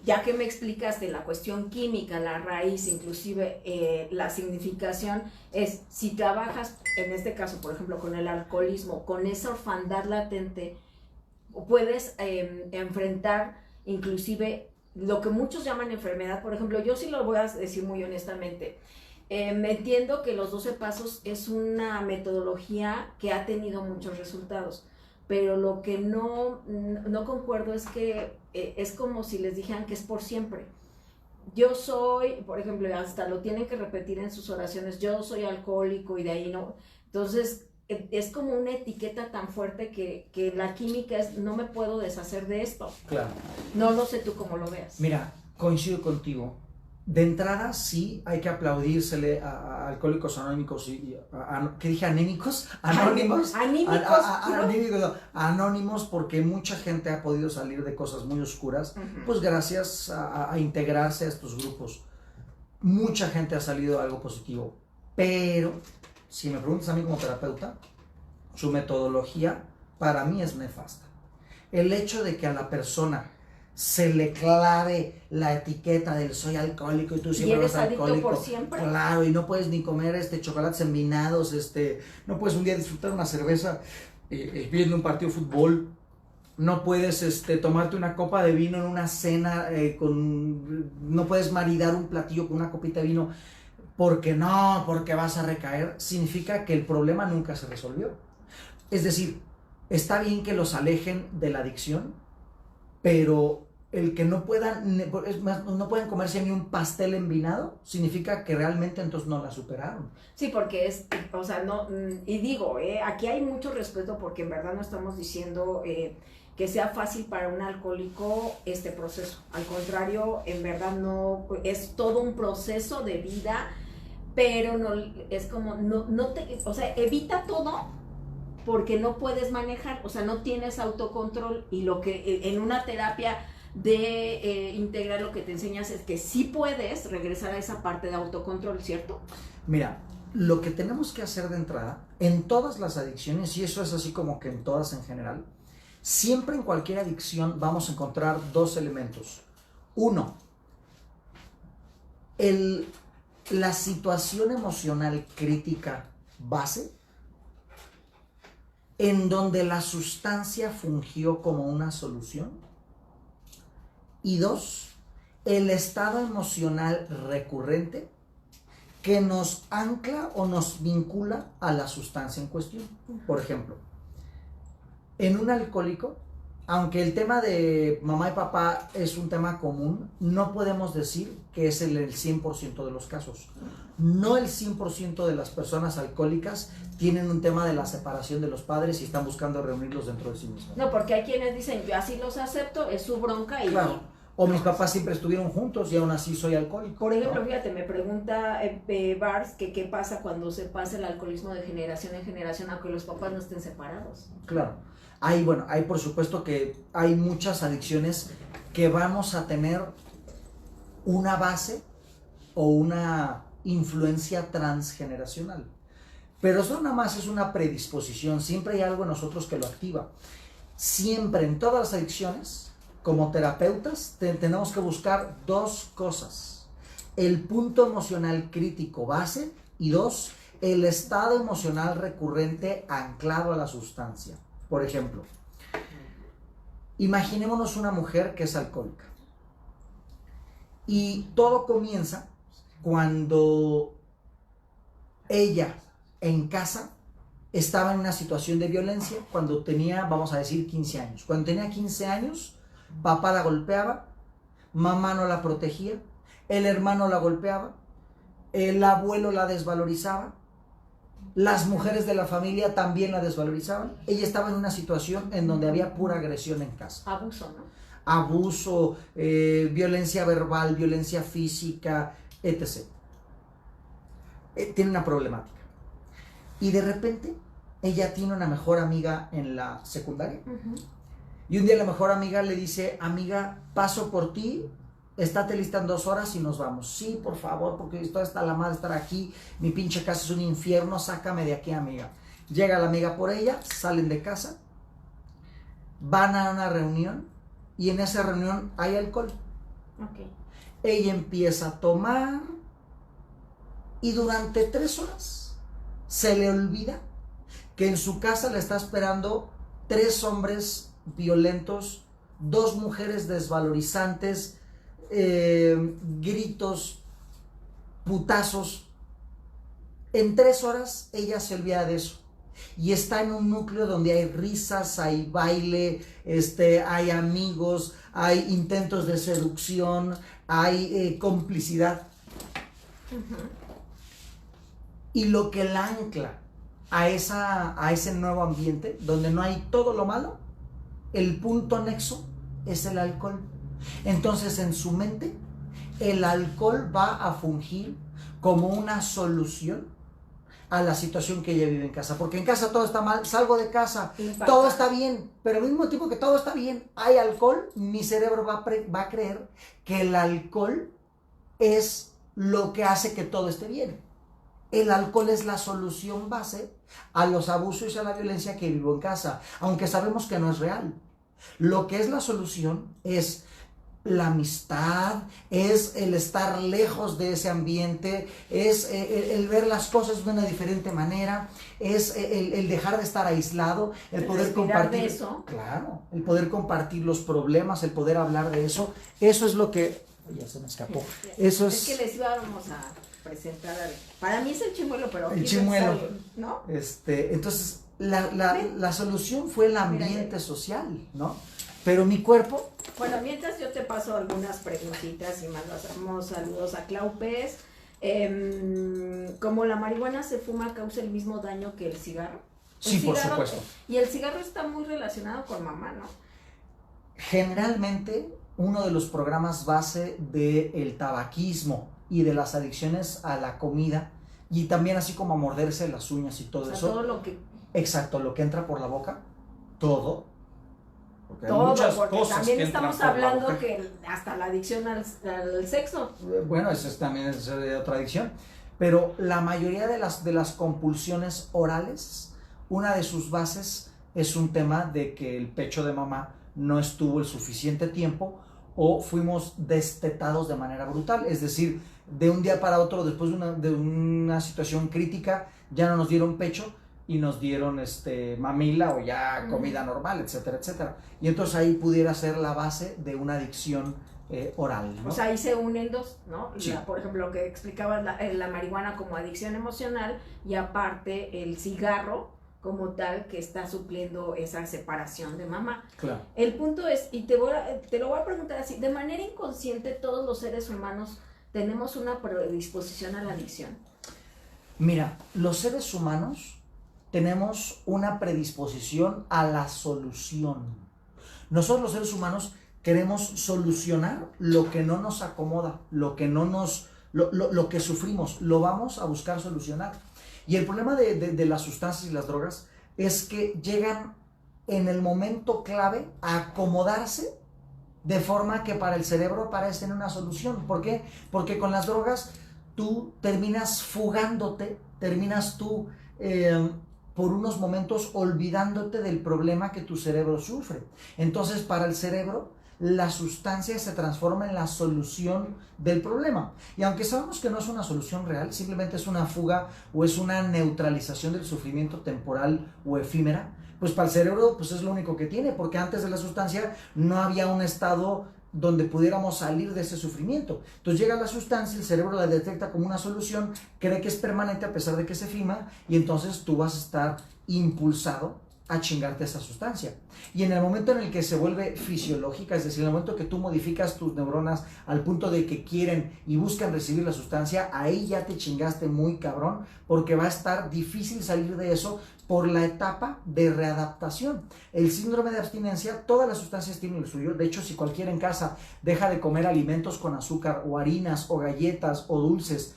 ya que me explicaste la cuestión química, la raíz, inclusive la significación, es si trabajas, en este caso, por ejemplo, con el alcoholismo, con esa orfandad latente, puedes enfrentar inclusive lo que muchos llaman enfermedad. Por ejemplo, yo sí lo voy a decir muy honestamente, me entiendo que los 12 pasos es una metodología que ha tenido muchos resultados, pero lo que no concuerdo es que es como si les dijeran que es por siempre. Yo soy, por ejemplo, hasta lo tienen que repetir en sus oraciones, yo soy alcohólico, y de ahí no. Entonces, es como una etiqueta tan fuerte que la química es, no me puedo deshacer de esto. Claro. No lo sé tú cómo lo veas. Mira, coincido contigo. De entrada, sí hay que aplaudírsele a Alcohólicos Anónimos ¿qué dije? ¿Anémicos? Anónimos. Anónimos, porque mucha gente ha podido salir de cosas muy oscuras, pues gracias a integrarse a estos grupos. Mucha gente ha salido de algo positivo, pero si me preguntas a mí como terapeuta, su metodología para mí es nefasta. El hecho de que a la persona se le clave la etiqueta del soy alcohólico y tú siempre eres eres adicto alcohólico. por siempre. Claro, y no puedes ni comer chocolates envinados, no puedes un día disfrutar una cerveza viendo un partido de fútbol, no puedes tomarte una copa de vino en una cena, no puedes maridar un platillo con una copita de vino, porque vas a recaer, significa que el problema nunca se resolvió. Es decir, está bien que los alejen de la adicción, pero el que no puedan, es más, no pueden comerse ni un pastel envinado, significa que realmente entonces no la superaron. Sí, porque no, y digo, aquí hay mucho respeto porque en verdad no estamos diciendo que sea fácil para un alcohólico este proceso. Al contrario, en verdad no, es todo un proceso de vida, pero no, es como, evita todo porque no puedes manejar, no tienes autocontrol, y lo que en una terapia de integrar lo que te enseñas es que sí puedes regresar a esa parte de autocontrol, ¿cierto? Mira, lo que tenemos que hacer de entrada, en todas las adicciones, y eso es así como que en todas en general, siempre en cualquier adicción vamos a encontrar dos elementos. Uno, la situación emocional crítica base, en donde la sustancia fungió como una solución. Y dos, el estado emocional recurrente que nos ancla o nos vincula a la sustancia en cuestión. Por ejemplo, en un alcohólico, aunque el tema de mamá y papá es un tema común, no podemos decir que es el 100% de los casos. No el 100% de las personas alcohólicas tienen un tema de la separación de los padres y están buscando reunirlos dentro de sí mismos. No, porque hay quienes dicen, yo así los acepto, es su bronca y... Claro. O mis papás siempre estuvieron juntos y aún así soy alcohólico. Por ejemplo, fíjate, me pregunta Bars que qué pasa cuando se pasa el alcoholismo de generación en generación aunque los papás no estén separados. Claro. Hay por supuesto que hay muchas adicciones que vamos a tener una base o una influencia transgeneracional. Pero eso nada más es una predisposición, siempre hay algo en nosotros que lo activa. Siempre, en todas las adicciones, como terapeutas, tenemos que buscar dos cosas: el punto emocional crítico base, y dos, el estado emocional recurrente anclado a la sustancia. Por ejemplo, imaginémonos una mujer que es alcohólica y todo comienza cuando ella en casa estaba en una situación de violencia, cuando tenía, vamos a decir, 15 años. Cuando tenía 15 años, papá la golpeaba, mamá no la protegía, el hermano la golpeaba, el abuelo la desvalorizaba, las mujeres de la familia también la desvalorizaban. Ella estaba en una situación en donde había pura agresión en casa. Abuso, ¿no? Abuso, violencia verbal, violencia física, etc. Tiene una problemática. Y de repente, ella tiene una mejor amiga en la secundaria. Uh-huh. Y un día la mejor amiga le dice: amiga, paso por ti, estate lista en 2 horas y nos vamos. Sí, por favor, porque esto está la madre de estar aquí, mi pinche casa es un infierno, sácame de aquí, amiga. Llega la amiga por ella, salen de casa, van a una reunión y en esa reunión hay alcohol. Okay. Ella empieza a tomar y durante 3 horas se le olvida que en su casa le está esperando 3 hombres violentos, 2 mujeres desvalorizantes, gritos, putazos. En 3 horas ella se olvida de eso y está en un núcleo donde hay risas, hay baile, hay amigos, hay intentos de seducción, hay complicidad. Uh-huh. Y lo que la ancla a ese nuevo ambiente donde no hay todo lo malo, el punto nexo es el alcohol. Entonces, en su mente, el alcohol va a fungir como una solución a la situación que ella vive en casa. Porque en casa todo está mal, salgo de casa, todo está bien, pero al mismo tiempo que todo está bien, hay alcohol, mi cerebro va a creer que el alcohol es lo que hace que todo esté bien. El alcohol es la solución base a los abusos y a la violencia que vivo en casa, aunque sabemos que no es real. Lo que es la solución es la amistad, es el estar lejos de ese ambiente, es el ver las cosas de una diferente manera, es el dejar de estar aislado, el poder compartir eso. Claro, el poder compartir los problemas, el poder hablar de eso. Eso es lo que ya se me escapó. Eso es que les íbamos a presentar para mí es el chimuelo, pero el chimuelo, ¿no? Entonces la solución fue el ambiente social, ¿no? Pero mi cuerpo... Bueno, mientras yo te paso algunas preguntitas y mandamos saludos a Clau Pérez. ¿Como la marihuana se fuma causa el mismo daño que el cigarro? Sí, por supuesto. Y el cigarro está muy relacionado con mamá, ¿no? Generalmente, uno de los programas base del tabaquismo y de las adicciones a la comida, y también así como a morderse las uñas y todo eso. Todo lo que... Exacto, lo que entra por la boca, todo. Porque todo, hay muchas porque cosas también que estamos hablando que hasta la adicción al sexo. Bueno, eso también es otra adicción. Pero la mayoría de las compulsiones orales, una de sus bases es un tema de que el pecho de mamá no estuvo el suficiente tiempo o fuimos destetados de manera brutal. Es decir, de un día para otro, después de una situación crítica, ya no nos dieron pecho y nos dieron mamila o ya comida normal, etcétera, etcétera. Y entonces ahí pudiera ser la base de una adicción oral, ¿no? O sea, ahí se unen dos, ¿no? Sí. Por ejemplo, lo que explicabas, la marihuana como adicción emocional y aparte el cigarro como tal que está supliendo esa separación de mamá. Claro. El punto es, y te lo voy a preguntar así, de manera inconsciente todos los seres humanos tenemos una predisposición a la adicción. Mira, los seres humanos tenemos una predisposición a la solución. Nosotros los seres humanos queremos solucionar lo que no nos acomoda, lo que que sufrimos, lo vamos a buscar solucionar. Y el problema de las sustancias y las drogas es que llegan en el momento clave a acomodarse de forma que para el cerebro parecen una solución. ¿Por qué? Porque con las drogas tú terminas fugándote, terminas tú por unos momentos olvidándote del problema que tu cerebro sufre. Entonces para el cerebro la sustancia se transforma en la solución del problema. Y aunque sabemos que no es una solución real, simplemente es una fuga o es una neutralización del sufrimiento temporal o efímera, pues para el cerebro pues es lo único que tiene, porque antes de la sustancia no había un estado donde pudiéramos salir de ese sufrimiento. Entonces llega la sustancia, el cerebro la detecta como una solución, cree que es permanente a pesar de que es efímera, y entonces tú vas a estar impulsado a chingarte esa sustancia. Y en el momento en el que se vuelve fisiológica, es decir, en el momento que tú modificas tus neuronas al punto de que quieren y buscan recibir la sustancia, ahí ya te chingaste muy cabrón, porque va a estar difícil salir de eso por la etapa de readaptación. El síndrome de abstinencia, todas las sustancias tienen el suyo. De hecho, si cualquiera en casa deja de comer alimentos con azúcar o harinas o galletas o dulces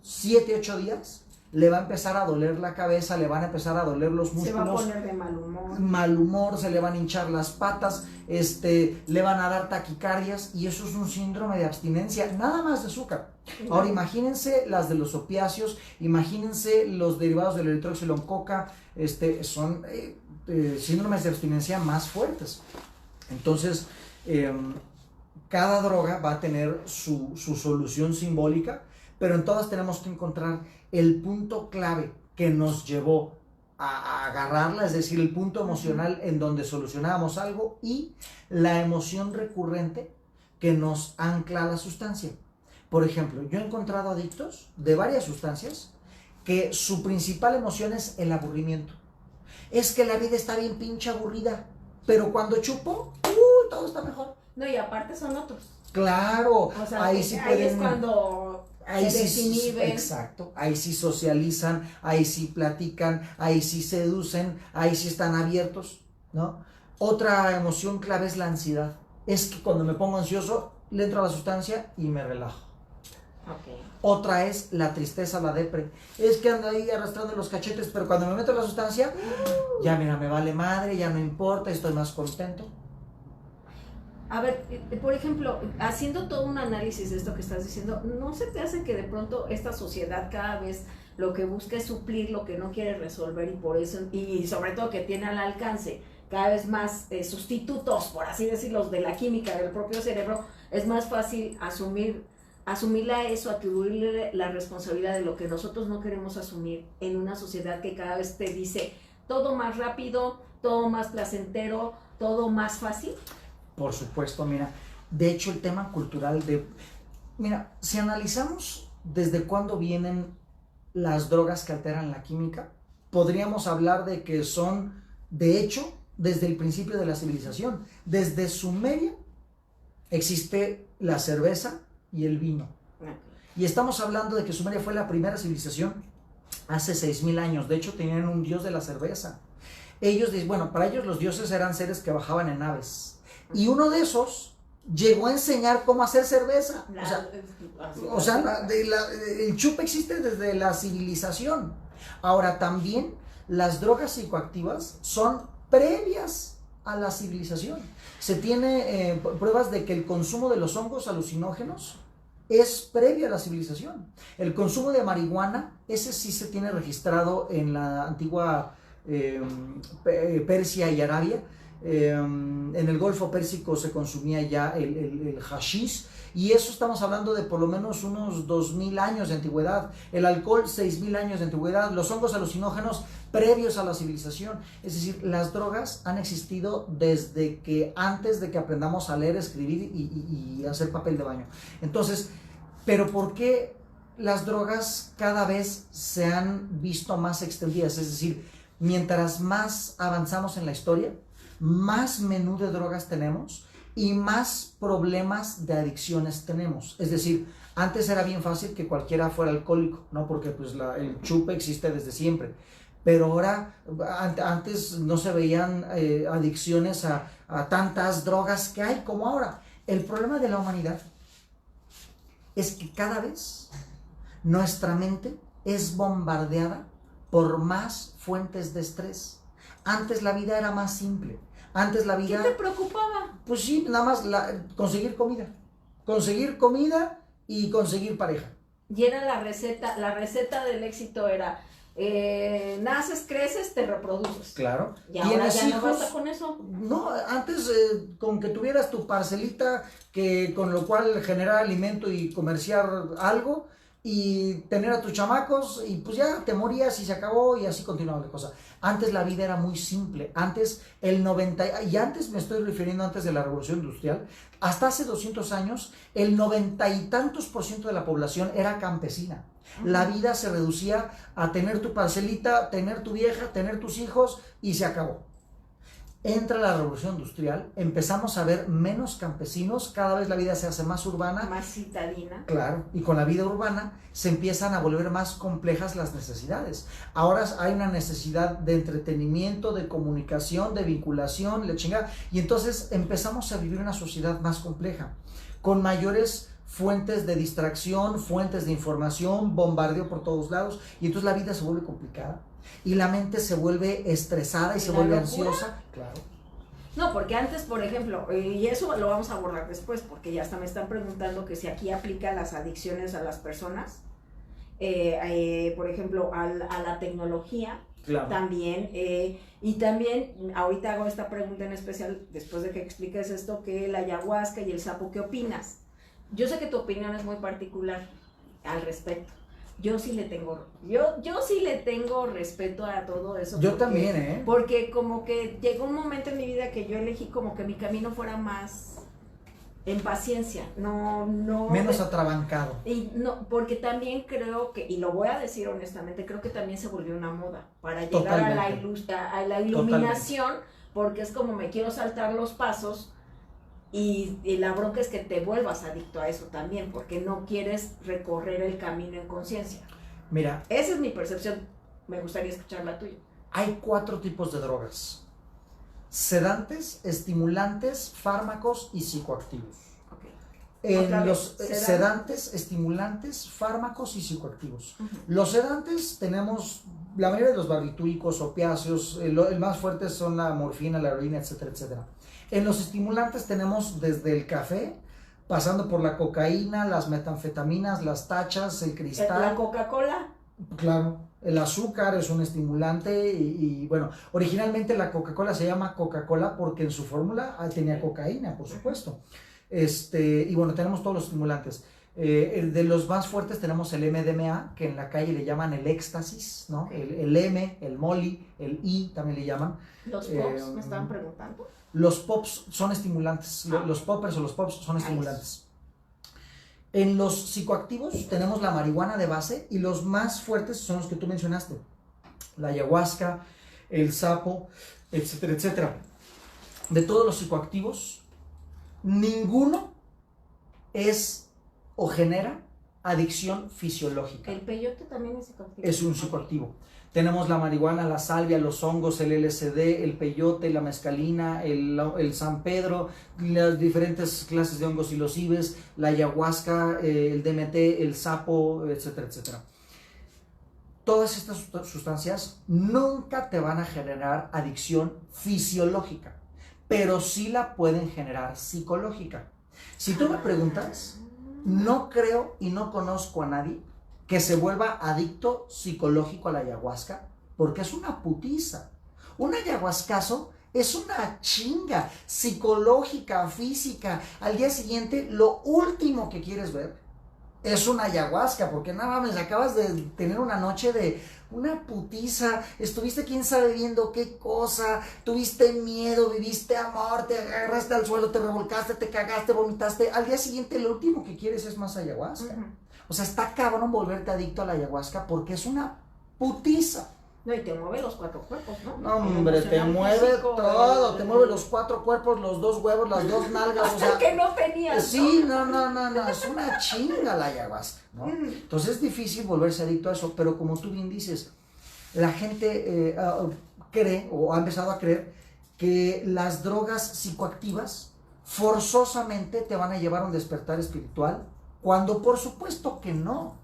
7, 8 días, le va a empezar a doler la cabeza, le van a empezar a doler los músculos. Se va a poner de mal humor. Mal humor, se le van a hinchar las patas, le van a dar taquicardias, y eso es un síndrome de abstinencia, nada más de azúcar. Ahora imagínense las de los opiáceos, imagínense los derivados del eritróxilo en coca, son síndromes de abstinencia más fuertes. Entonces, cada droga va a tener su solución simbólica, pero en todas tenemos que encontrar el punto clave que nos llevó a agarrarla, es decir, el punto emocional en donde solucionábamos algo y la emoción recurrente que nos ancla a la sustancia. Por ejemplo, yo he encontrado adictos de varias sustancias que su principal emoción es el aburrimiento. Es que la vida está bien pinche aburrida, pero cuando chupo, todo está mejor. No, y aparte son otros. Claro, o sea, ahí sí ahí pueden... es cuando ahí se sí, desinhiben. exacto, ahí sí socializan, ahí sí platican, ahí sí seducen, ahí sí están abiertos, ¿no? Otra emoción clave es la ansiedad. Es que cuando me pongo ansioso, le entro a la sustancia y me relajo. Okay. Otra es la tristeza, la depre. Es que ando ahí arrastrando los cachetes, pero cuando me meto a la sustancia, ya mira, me vale madre, ya no importa, estoy más contento. A ver, por ejemplo, haciendo todo un análisis de esto que estás diciendo, ¿no se te hace que de pronto esta sociedad cada vez lo que busca es suplir lo que no quiere resolver y por eso, y sobre todo que tiene al alcance cada vez más sustitutos, por así decirlo, de la química del propio cerebro, es más fácil asumirle a eso, atribuirle la responsabilidad de lo que nosotros no queremos asumir en una sociedad que cada vez te dice todo más rápido, todo más placentero, todo más fácil. Por supuesto, mira, de hecho el tema cultural mira, si analizamos desde cuándo vienen las drogas que alteran la química, podríamos hablar de que son, de hecho, desde el principio de la civilización. Desde Sumeria existe la cerveza y el vino. Y estamos hablando de que Sumeria fue la primera civilización hace 6,000 años. De hecho, tenían un dios de la cerveza. Bueno, para ellos los dioses eran seres que bajaban en naves. Y uno de esos llegó a enseñar cómo hacer cerveza. El chupe existe desde la civilización. Ahora, también las drogas psicoactivas son previas a la civilización. Se tiene pruebas de que el consumo de los hongos alucinógenos es previo a la civilización. El consumo de marihuana, ese sí se tiene registrado en la antigua Persia y Arabia. En el Golfo Pérsico se consumía ya el hashish, y eso estamos hablando de por lo menos unos 2,000 años de antigüedad. El alcohol, 6,000 años de antigüedad. Los hongos alucinógenos previos a la civilización. Es decir, las drogas han existido desde que antes de que aprendamos a leer, escribir y hacer papel de baño. Entonces, ¿pero por qué las drogas cada vez se han visto más extendidas? Es decir, mientras más avanzamos en la historia, más menú de drogas tenemos y más problemas de adicciones tenemos. Es decir, antes era bien fácil que cualquiera fuera alcohólico, ¿no? Porque pues el chupe existe desde siempre. Pero ahora, antes no se veían adicciones a tantas drogas que hay como ahora. El problema de la humanidad es que cada vez nuestra mente es bombardeada por más fuentes de estrés. Antes la vida era más simple. Antes la vida... ¿Qué te preocupaba? Pues sí, nada más conseguir comida. Conseguir comida y conseguir pareja. Y era la receta del éxito era... naces, creces, te reproduces. Claro. Y ahora ya hijos? No basta con eso. No, antes con que tuvieras tu parcelita, con lo cual generar alimento y comerciar algo, y tener a tus chamacos, y pues ya te morías y se acabó, y así continuaba la cosa. Antes la vida era muy simple. Antes y antes me estoy refiriendo antes de la Revolución Industrial, hasta hace 200 años, el 90 y tantos % de la población era campesina. La vida se reducía a tener tu parcelita, tener tu vieja, tener tus hijos, y se acabó. Entra la Revolución Industrial, empezamos a ver menos campesinos, cada vez la vida se hace más urbana. Más citadina. Claro, y con la vida urbana se empiezan a volver más complejas las necesidades. Ahora hay una necesidad de entretenimiento, de comunicación, de vinculación, la chingada, y entonces empezamos a vivir una sociedad más compleja, con mayores fuentes de distracción, fuentes de información, bombardeo por todos lados, y entonces la vida se vuelve complicada. Y la mente se vuelve estresada y se vuelve ansiosa. Claro. No, porque antes, por ejemplo, y eso lo vamos a abordar después, porque ya hasta me están preguntando que si aquí aplican las adicciones a las personas, por ejemplo, a la tecnología. Claro. También, y también, ahorita hago esta pregunta en especial, después de que expliques esto, que la ayahuasca y el sapo, ¿qué opinas? Yo sé que tu opinión es muy particular al respecto. Yo sí le tengo respeto a todo eso. Yo también, Porque como que llegó un momento en mi vida que yo elegí como que mi camino fuera más en paciencia, no menos atrabancado. Y no, porque también creo que, y lo voy a decir honestamente, creo que también se volvió una moda para llegar a la iluminación. Totalmente. Porque es como me quiero saltar los pasos. Y la bronca es que te vuelvas adicto a eso también, porque no quieres recorrer el camino en conciencia. Mira, esa es mi percepción, me gustaría escuchar la tuya. Hay 4 tipos de drogas: sedantes, estimulantes, fármacos y psicoactivos. Los sedantes, estimulantes, fármacos y psicoactivos. Los sedantes tenemos la mayoría de los barbitúricos, opiáceos, el más fuerte son la morfina, la heroína, etcétera, etcétera. En los estimulantes tenemos desde el café, pasando por la cocaína, las metanfetaminas, las tachas, el cristal. ¿La Coca-Cola? Claro. El azúcar es un estimulante y bueno, originalmente la Coca-Cola se llama Coca-Cola porque en su fórmula tenía cocaína, por supuesto. Y bueno, tenemos todos los estimulantes. De los más fuertes tenemos el MDMA, que en la calle le llaman el éxtasis, ¿no? El M, el Molly, el I también le llaman. ¿Los pops me estaban preguntando? Los pops son estimulantes, los poppers o los pops son estimulantes. En los psicoactivos tenemos la marihuana de base y los más fuertes son los que tú mencionaste. La ayahuasca, el sapo, etcétera, etcétera. De todos los psicoactivos, ninguno es o genera adicción fisiológica. ¿El peyote también es psicoactivo? Es un psicoactivo. Tenemos la marihuana, la salvia, los hongos, el LSD, el peyote, la mescalina, el San Pedro, las diferentes clases de hongos psilocibes, la ayahuasca, el DMT, el sapo, etcétera, etcétera. Todas estas sustancias nunca te van a generar adicción fisiológica, pero sí la pueden generar psicológica. Si tú me preguntas, no creo y no conozco a nadie que se vuelva adicto psicológico a la ayahuasca, porque es una putiza. Un ayahuascazo es una chinga psicológica, física. Al día siguiente, lo último que quieres ver es una ayahuasca, porque nada más acabas de tener una noche de una putiza, estuviste quién sabe viendo qué cosa, tuviste miedo, viviste amor, te agarraste al suelo, te revolcaste, te cagaste, vomitaste. Al día siguiente, lo último que quieres es más ayahuasca. O sea, está cabrón volverte adicto a la ayahuasca porque es una putiza. No, y te mueve los 4 cuerpos, ¿no? No, hombre, te mueve físico, todo, te mueve los 4 cuerpos, los 2 huevos, las 2 nalgas, o sea. que no tenías. Sí, no, es una chinga la ayahuasca, ¿no? Entonces es difícil volverse adicto a eso, pero como tú bien dices, la gente cree, o ha empezado a creer, que las drogas psicoactivas forzosamente te van a llevar a un despertar espiritual, cuando por supuesto que no.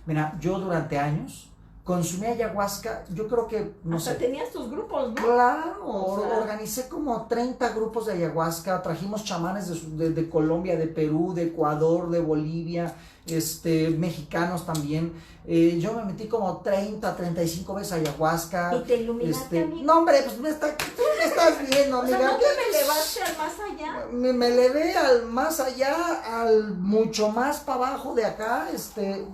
Mira, yo durante años consumí ayahuasca, yo creo que, no sé. Tenías tus grupos, ¿no? Claro, organicé como 30 grupos de ayahuasca, trajimos chamanes de Colombia, de Perú, de Ecuador, de Bolivia, mexicanos también. Yo me metí como 35 veces a ayahuasca. ¿Y te iluminaste, amigo? No, hombre, pues me estás viendo, amiga. O sea, ¿no te me elevaste al más allá? Me elevé al más allá, al mucho más para abajo de acá,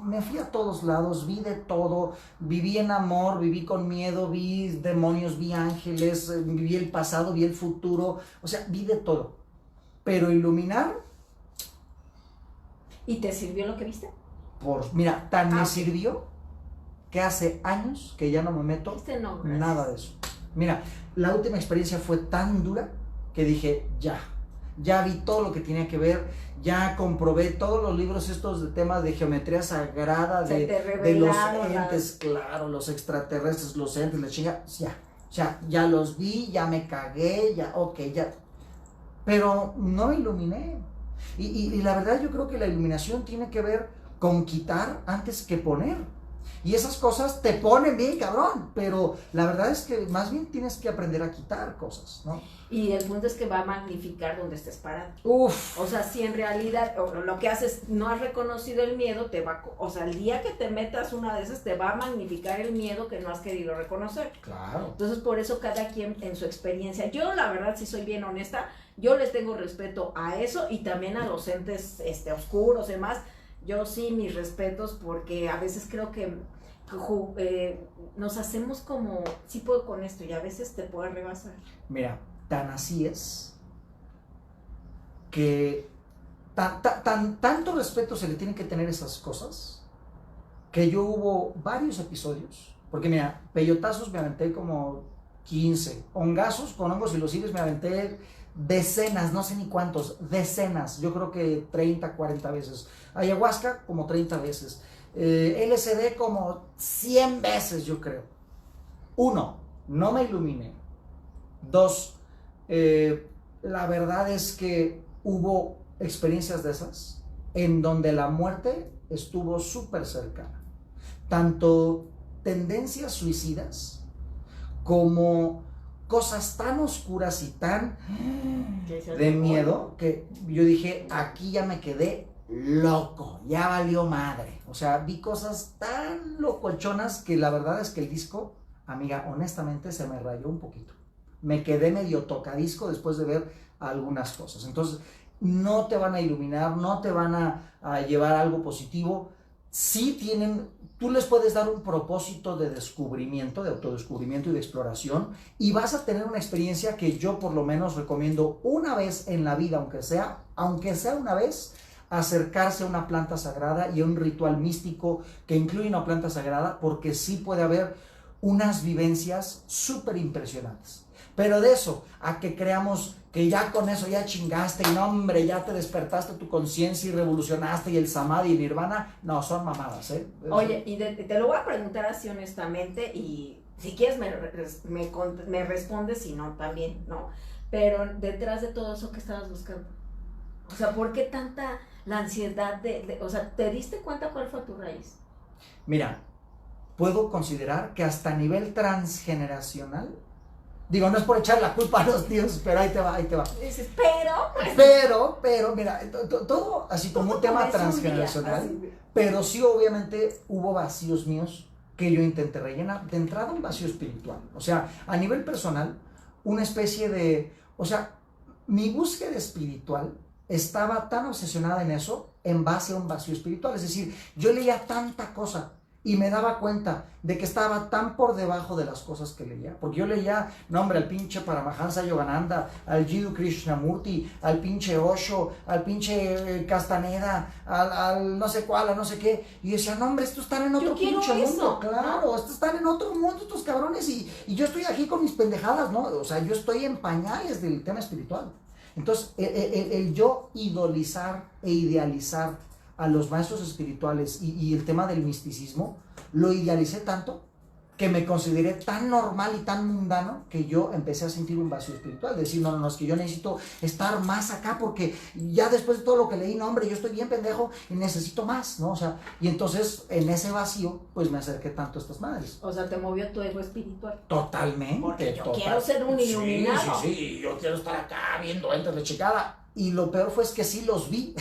me fui a todos lados, vi de todo, viví en amor, viví con miedo, vi demonios, vi ángeles, viví el pasado, vi el futuro, o sea, vi de todo. Pero iluminar. ¿Y te sirvió lo que viste? Mira, me sirvió que hace años que ya no me meto nada de eso. Mira, la última experiencia fue tan dura que dije, ya vi todo lo que tenía que ver, ya comprobé todos los libros estos de temas de geometría sagrada, de los entes, claro, los extraterrestres, los entes, la chinga, ya los vi, ya me cagué, ya. Pero no me iluminé. Y la verdad yo creo que la iluminación tiene que ver con quitar antes que poner. Y esas cosas te ponen bien cabrón, pero la verdad es que más bien tienes que aprender a quitar cosas, ¿no? Y el punto es que va a magnificar donde estés parado. Uf. O sea, si en realidad lo que haces no has reconocido el miedo, o sea, el día que te metas una de esas te va a magnificar el miedo que no has querido reconocer. Claro. Entonces, por eso cada quien en su experiencia. Yo, la verdad, si soy bien honesta, yo le tengo respeto a eso y también a los entes oscuros y demás. Yo sí, mis respetos, porque a veces creo que nos hacemos como, sí puedo con esto, y a veces te puedo rebasar. Mira, tan así es que tanto respeto se le tienen que tener esas cosas, que yo hubo varios episodios, porque mira, peyotazos me aventé como 15, hongazos con hongos psilocibes me aventé decenas, no sé ni cuántos, decenas, yo creo que 30, 40 veces, ayahuasca como 30 veces, LSD como 100 veces yo creo. 1, no me iluminé. 2, la verdad es que hubo experiencias de esas en donde la muerte estuvo súper cercana, tanto tendencias suicidas como cosas tan oscuras y tan de miedo que yo dije, aquí ya me quedé loco, ya valió madre. O sea, vi cosas tan locochonas que la verdad es que el disco, amiga, honestamente se me rayó un poquito. Me quedé medio tocadisco después de ver algunas cosas. Entonces, no te van a iluminar, no te van a llevar a algo positivo. Sí tienen, tú les puedes dar un propósito de descubrimiento, de autodescubrimiento y de exploración, y vas a tener una experiencia que yo por lo menos recomiendo una vez en la vida, aunque sea una vez, acercarse a una planta sagrada y a un ritual místico que incluye una planta sagrada, porque sí puede haber unas vivencias súper impresionantes. Pero de eso, a que creamos que ya con eso ya chingaste y no, hombre, ya te despertaste tu conciencia y revolucionaste y el samadhi y nirvana, no, son mamadas, ¿eh? Oye, y te lo voy a preguntar así honestamente y si quieres me respondes, si no, también, ¿no? Pero detrás de todo eso, ¿qué estabas buscando? O sea, ¿por qué tanta la ansiedad o sea, ¿te diste cuenta cuál fue tu raíz? Mira, puedo considerar que hasta a nivel transgeneracional, digo, no es por echar la culpa a los tíos, pero ahí te va. Dices, Pero, mira, todo así como un tema transgeneracional, pero sí obviamente hubo vacíos míos que yo intenté rellenar. De entrada, un vacío espiritual. O sea, a nivel personal, una especie de, o sea, mi búsqueda espiritual estaba tan obsesionada en eso, en base a un vacío espiritual. Es decir, yo leía tanta cosa y me daba cuenta de que estaba tan por debajo de las cosas que leía, porque yo leía, no hombre, al pinche Paramahansa Yogananda, al Jiddu Krishnamurti, al pinche Osho, al pinche Castaneda, al no sé cuál, al no sé qué, y decía, no hombre, estos están en otro pinche mundo, claro, estos están en otro mundo, estos cabrones, y yo estoy aquí con mis pendejadas, ¿no? O sea, yo estoy en pañales del tema espiritual. Entonces, el yo idolizar e idealizar a los maestros espirituales y el tema del misticismo, lo idealicé tanto que me consideré tan normal y tan mundano que yo empecé a sentir un vacío espiritual, decir, no, es que yo necesito estar más acá porque ya después de todo lo que leí, no hombre, yo estoy bien pendejo y necesito más, ¿no? O sea, y entonces en ese vacío, pues me acerqué tanto a estas madres. O sea, te movió tu ego espiritual. Totalmente. Porque yo quiero ser un iluminado. Sí, yo quiero estar acá viendo entes de checada. Y lo peor fue que sí los vi.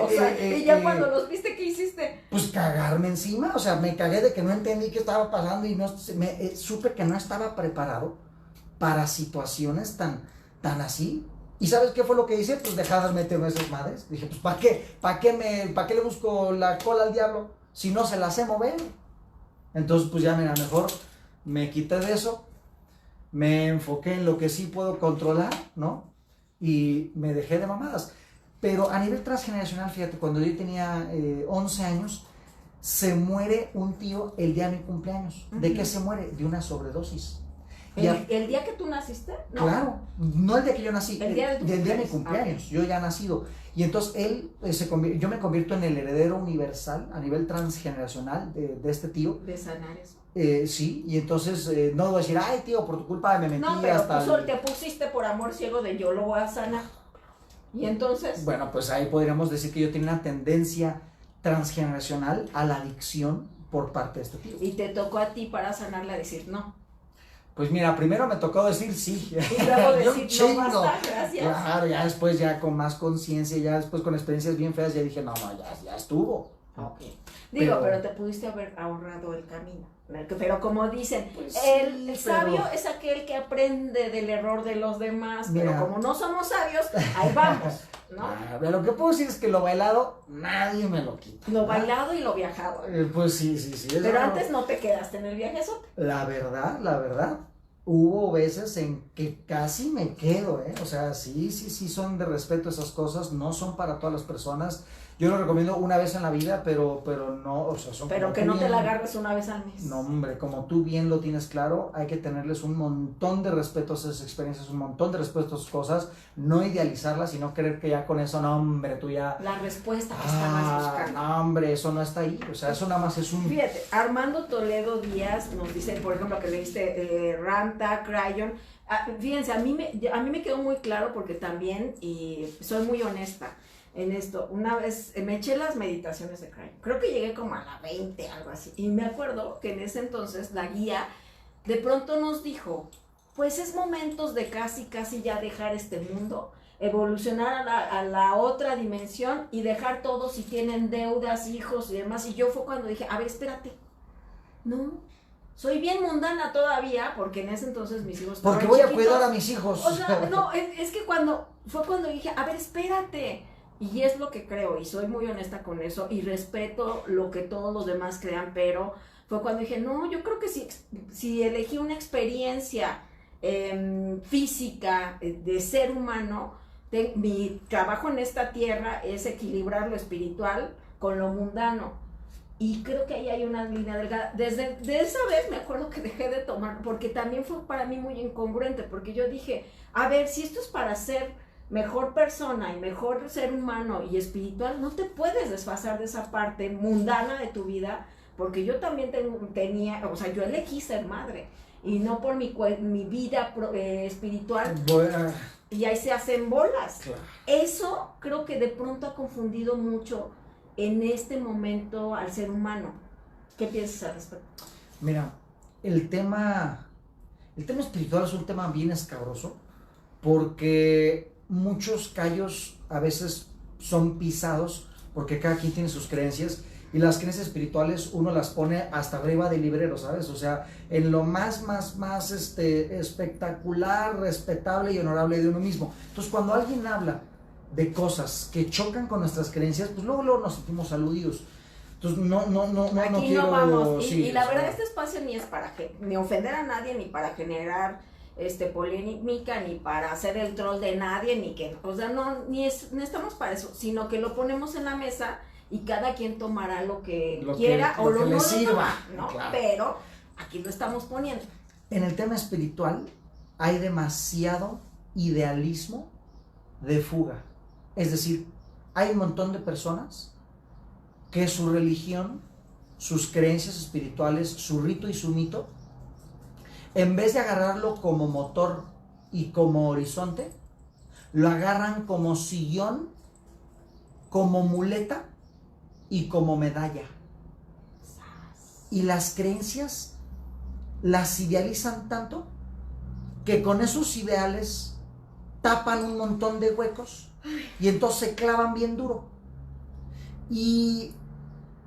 O sea, y ya cuando los viste, ¿qué hiciste? Pues cagarme encima, o sea, me cagué de que no entendí qué estaba pasando y supe que no estaba preparado para situaciones tan así. ¿Y sabes qué fue lo que hice? Pues dejar de meterme esas madres. Dije, pues ¿para qué le busco la cola al diablo si no se la sé mover? Entonces, pues ya mira, mejor me quité de eso, me enfoqué en lo que sí puedo controlar, ¿no? Y me dejé de mamadas. Pero a nivel transgeneracional, fíjate, cuando yo tenía 11 años, se muere un tío el día de mi cumpleaños. Uh-huh. ¿De qué se muere? De una sobredosis. ¿El día que tú naciste? No. Claro, no el día que yo nací, el día del día de mi cumpleaños. Okay. Yo ya nacido. Y entonces yo me convierto en el heredero universal a nivel transgeneracional de este tío. De sanar eso. Sí, y entonces no voy a decir, ay tío, por tu culpa me metí hasta... No, pero te pusiste por amor ciego de yo lo voy a sanar. Y entonces... Bueno, pues ahí podríamos decir que yo tenía una tendencia transgeneracional a la adicción por parte de este tío. Y te tocó a ti para sanarla decir no. Pues mira, primero me tocó decir sí. Y luego decir no, basta, gracias. Claro, ya después ya con más conciencia, ya después con experiencias bien feas, ya dije, no, ya estuvo. Okay. Digo, pero te pudiste haber ahorrado el camino. Pero como dicen, pues el sabio es aquel que aprende del error de los demás, mira, pero como no somos sabios, ahí vamos, ¿no? Lo que puedo decir es que lo bailado, nadie me lo quita. Lo bailado y lo viajado. Pues sí. Pero antes no te quedaste en el viajezote. La verdad, hubo veces en que casi me quedo, O sea, sí, son de respeto esas cosas, no son para todas las personas. Yo lo recomiendo una vez en la vida, pero no, o sea, son... Pero que no te la agarres una vez al mes. No, hombre, como tú bien lo tienes claro, hay que tenerles un montón de respeto a esas experiencias, un montón de respeto a esas cosas, no idealizarlas y no creer que ya con eso, no, hombre, tú ya... La respuesta que estabas buscando. No, hombre, eso no está ahí, o sea, eso nada más es un... Fíjate, Armando Toledo Díaz nos dice, por ejemplo, que leíste Ranta, Crayon. Fíjense, a mí me quedó muy claro porque también, y soy muy honesta en esto, una vez me eché las meditaciones de Crayon, creo que llegué como a la 20, algo así, y me acuerdo que en ese entonces la guía de pronto nos dijo pues es momentos de casi ya dejar este mundo, evolucionar a la otra dimensión y dejar todo si tienen deudas, hijos y demás. Y yo fue cuando dije, a ver, espérate, no, soy bien mundana todavía, porque en ese entonces mis hijos estaban Porque voy a chiquitos. cuidar a mis hijos. O sea, no, es que fue cuando dije, a ver, espérate. Y es lo que creo, y soy muy honesta con eso, y respeto lo que todos los demás crean, pero fue cuando dije, no, yo creo que si elegí una experiencia física de ser humano, mi trabajo en esta tierra es equilibrar lo espiritual con lo mundano. Y creo que ahí hay una línea delgada. De esa vez me acuerdo que dejé de tomar, porque también fue para mí muy incongruente, porque yo dije, a ver, si esto es para ser mejor persona y mejor ser humano y espiritual, no te puedes desfasar de esa parte mundana de tu vida, porque yo también tenía, o sea, yo elegí ser madre, y no por mi vida espiritual, y ahí se hacen bolas. Claro. Eso creo que de pronto ha confundido mucho en este momento al ser humano. ¿Qué piensas al respecto? Mira, el tema espiritual es un tema bien escabroso, porque muchos callos a veces son pisados, porque cada quien tiene sus creencias, y las creencias espirituales uno las pone hasta arriba del librero, ¿sabes? O sea, en lo más espectacular, respetable y honorable de uno mismo. Entonces, cuando alguien habla de cosas que chocan con nuestras creencias, pues luego nos sentimos aludidos. Entonces, no quiero... vamos. Sí, y la verdad, este espacio ni es para ni ofender a nadie, ni para generar polémica, ni para hacer el troll de nadie, ni que, o sea, no estamos para eso, sino que lo ponemos en la mesa y cada quien tomará lo que quiera o lo que le sirva, ¿no? Claro. Pero aquí lo estamos poniendo. En el tema espiritual hay demasiado idealismo de fuga. Es decir, hay un montón de personas que su religión, sus creencias espirituales, su rito y su mito, en vez de agarrarlo como motor y como horizonte, lo agarran como sillón, como muleta y como medalla. Y las creencias las idealizan tanto que con esos ideales tapan un montón de huecos y entonces se clavan bien duro. Y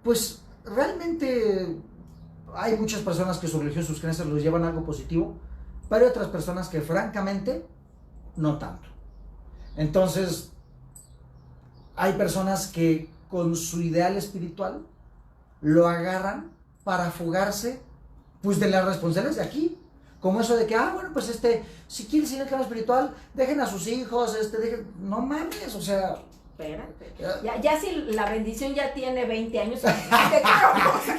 pues realmente hay muchas personas que su religión, sus creencias los llevan a algo positivo, pero hay otras personas que francamente no tanto. Entonces hay personas que con su ideal espiritual lo agarran para fugarse pues de las responsabilidades de aquí, como eso de que, bueno, pues si quieren seguir el camino espiritual, dejen a sus hijos, no mames, o sea, espérate, ya si la bendición ya tiene 20 años,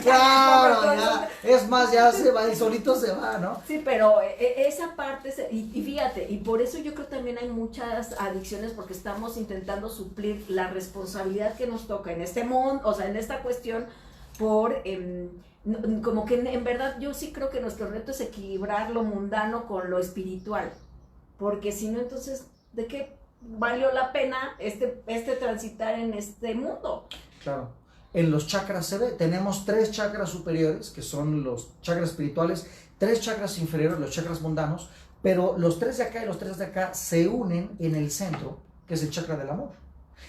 claro, ya, es más, ya se va, y solito se va, ¿no? Sí, pero esa parte, y fíjate, y por eso yo creo que también hay muchas adicciones, porque estamos intentando suplir la responsabilidad que nos toca en este mundo, o sea, en esta cuestión, por, como que en verdad yo sí creo que nuestro reto es equilibrar lo mundano con lo espiritual, porque si no, entonces, ¿de qué valió la pena transitar en este mundo? Claro. En los chakras se ve, tenemos 3 chakras superiores, que son los chakras espirituales, 3 chakras inferiores, los chakras mundanos, pero los 3 de acá y los 3 de acá se unen en el centro, que es el chakra del amor.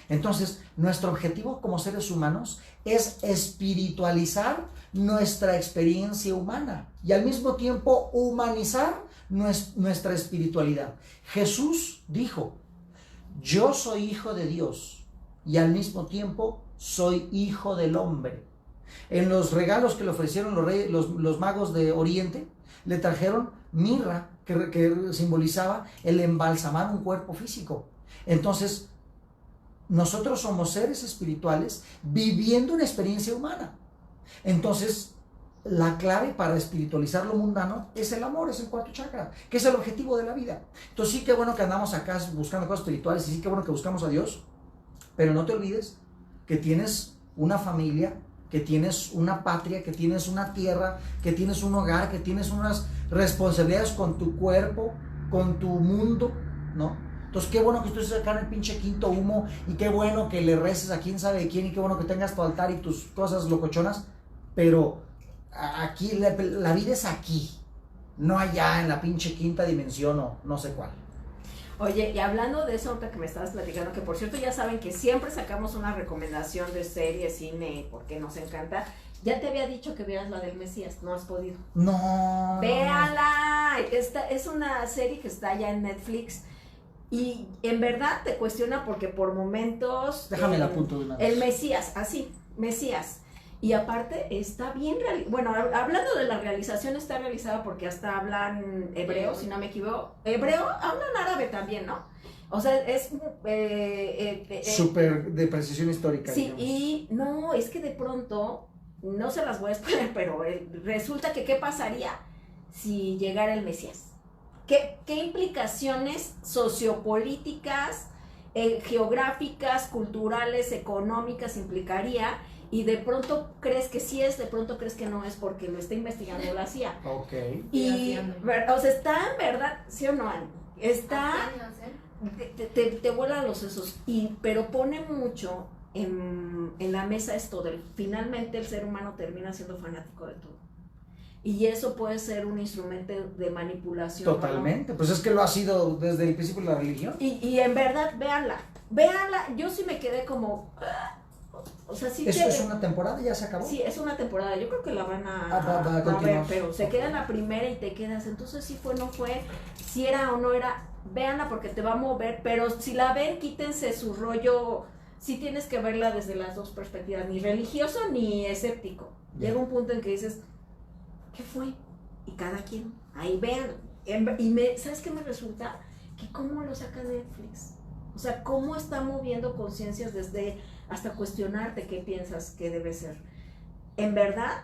Entonces, nuestro objetivo como seres humanos es espiritualizar nuestra experiencia humana y al mismo tiempo humanizar nuestra espiritualidad. Jesús dijo: yo soy hijo de Dios y al mismo tiempo soy hijo del hombre. En los regalos que le ofrecieron los magos de Oriente, le trajeron mirra, que simbolizaba el embalsamar un cuerpo físico. Entonces, nosotros somos seres espirituales viviendo una experiencia humana. Entonces, la clave para espiritualizar lo mundano es el amor, es el 4º chakra, que es el objetivo de la vida. Entonces sí, qué bueno que andamos acá buscando cosas espirituales, y sí, qué bueno que buscamos a Dios, pero no te olvides que tienes una familia, que tienes una patria, que tienes una tierra, que tienes un hogar, que tienes unas responsabilidades con tu cuerpo, con tu mundo, ¿no? Entonces, qué bueno que tú estés acá en el pinche quinto humo, y qué bueno que le reces a quién sabe de quién, y qué bueno que tengas tu altar y tus cosas locochonas, pero aquí la vida es aquí, no allá en la pinche quinta dimensión o no sé cuál. Oye, y hablando de eso, ahorita que me estabas platicando, que por cierto ya saben que siempre sacamos una recomendación de serie, cine, porque nos encanta. Ya te había dicho que vieras la del Mesías, no has podido. No. ¡Véala! Esta es una serie que está ya en Netflix y en verdad te cuestiona porque por momentos... Déjame la apunto de una vez. El Mesías, así, Mesías. Y aparte está bien bueno, hablando de la realización, está realizada porque hasta hablan hebreo, si no me equivoco. Hebreo, hablan árabe también, ¿no? O sea, es... súper de precisión histórica. Sí, digamos. y no, es que de pronto, no se las voy a explicar, pero resulta que ¿qué pasaría si llegara el Mesías? ¿Qué implicaciones sociopolíticas, geográficas, culturales, económicas implicaría? Y de pronto crees que sí es, de pronto crees que no es porque lo está investigando la CIA. Ok. Y, o sea, está en verdad, ¿sí o no, Ani? Está, te vuela los sesos, pero pone mucho en la mesa esto del, finalmente el ser humano termina siendo fanático de todo. Y eso puede ser un instrumento de manipulación. Totalmente, ¿no? Pues es que lo ha sido desde el principio de la religión. Y en verdad, véanla, yo sí me quedé como... O sea, sí ¿Eso es una temporada? ¿Ya se acabó? Sí, es una temporada. Yo creo que la van a ver, pero se queda en la primera y te quedas. Entonces, sí fue, no fue, si era o no era. Véanla porque te va a mover, pero si la ven, quítense su rollo. Sí tienes que verla desde las dos perspectivas, ni religioso ni escéptico. Llega un punto en que dices, ¿qué fue? Y cada quien, ahí vean. Y ¿sabes qué me resulta? Que cómo lo saca Netflix. O sea, cómo está moviendo conciencias desde hasta cuestionarte qué piensas que debe ser. En verdad,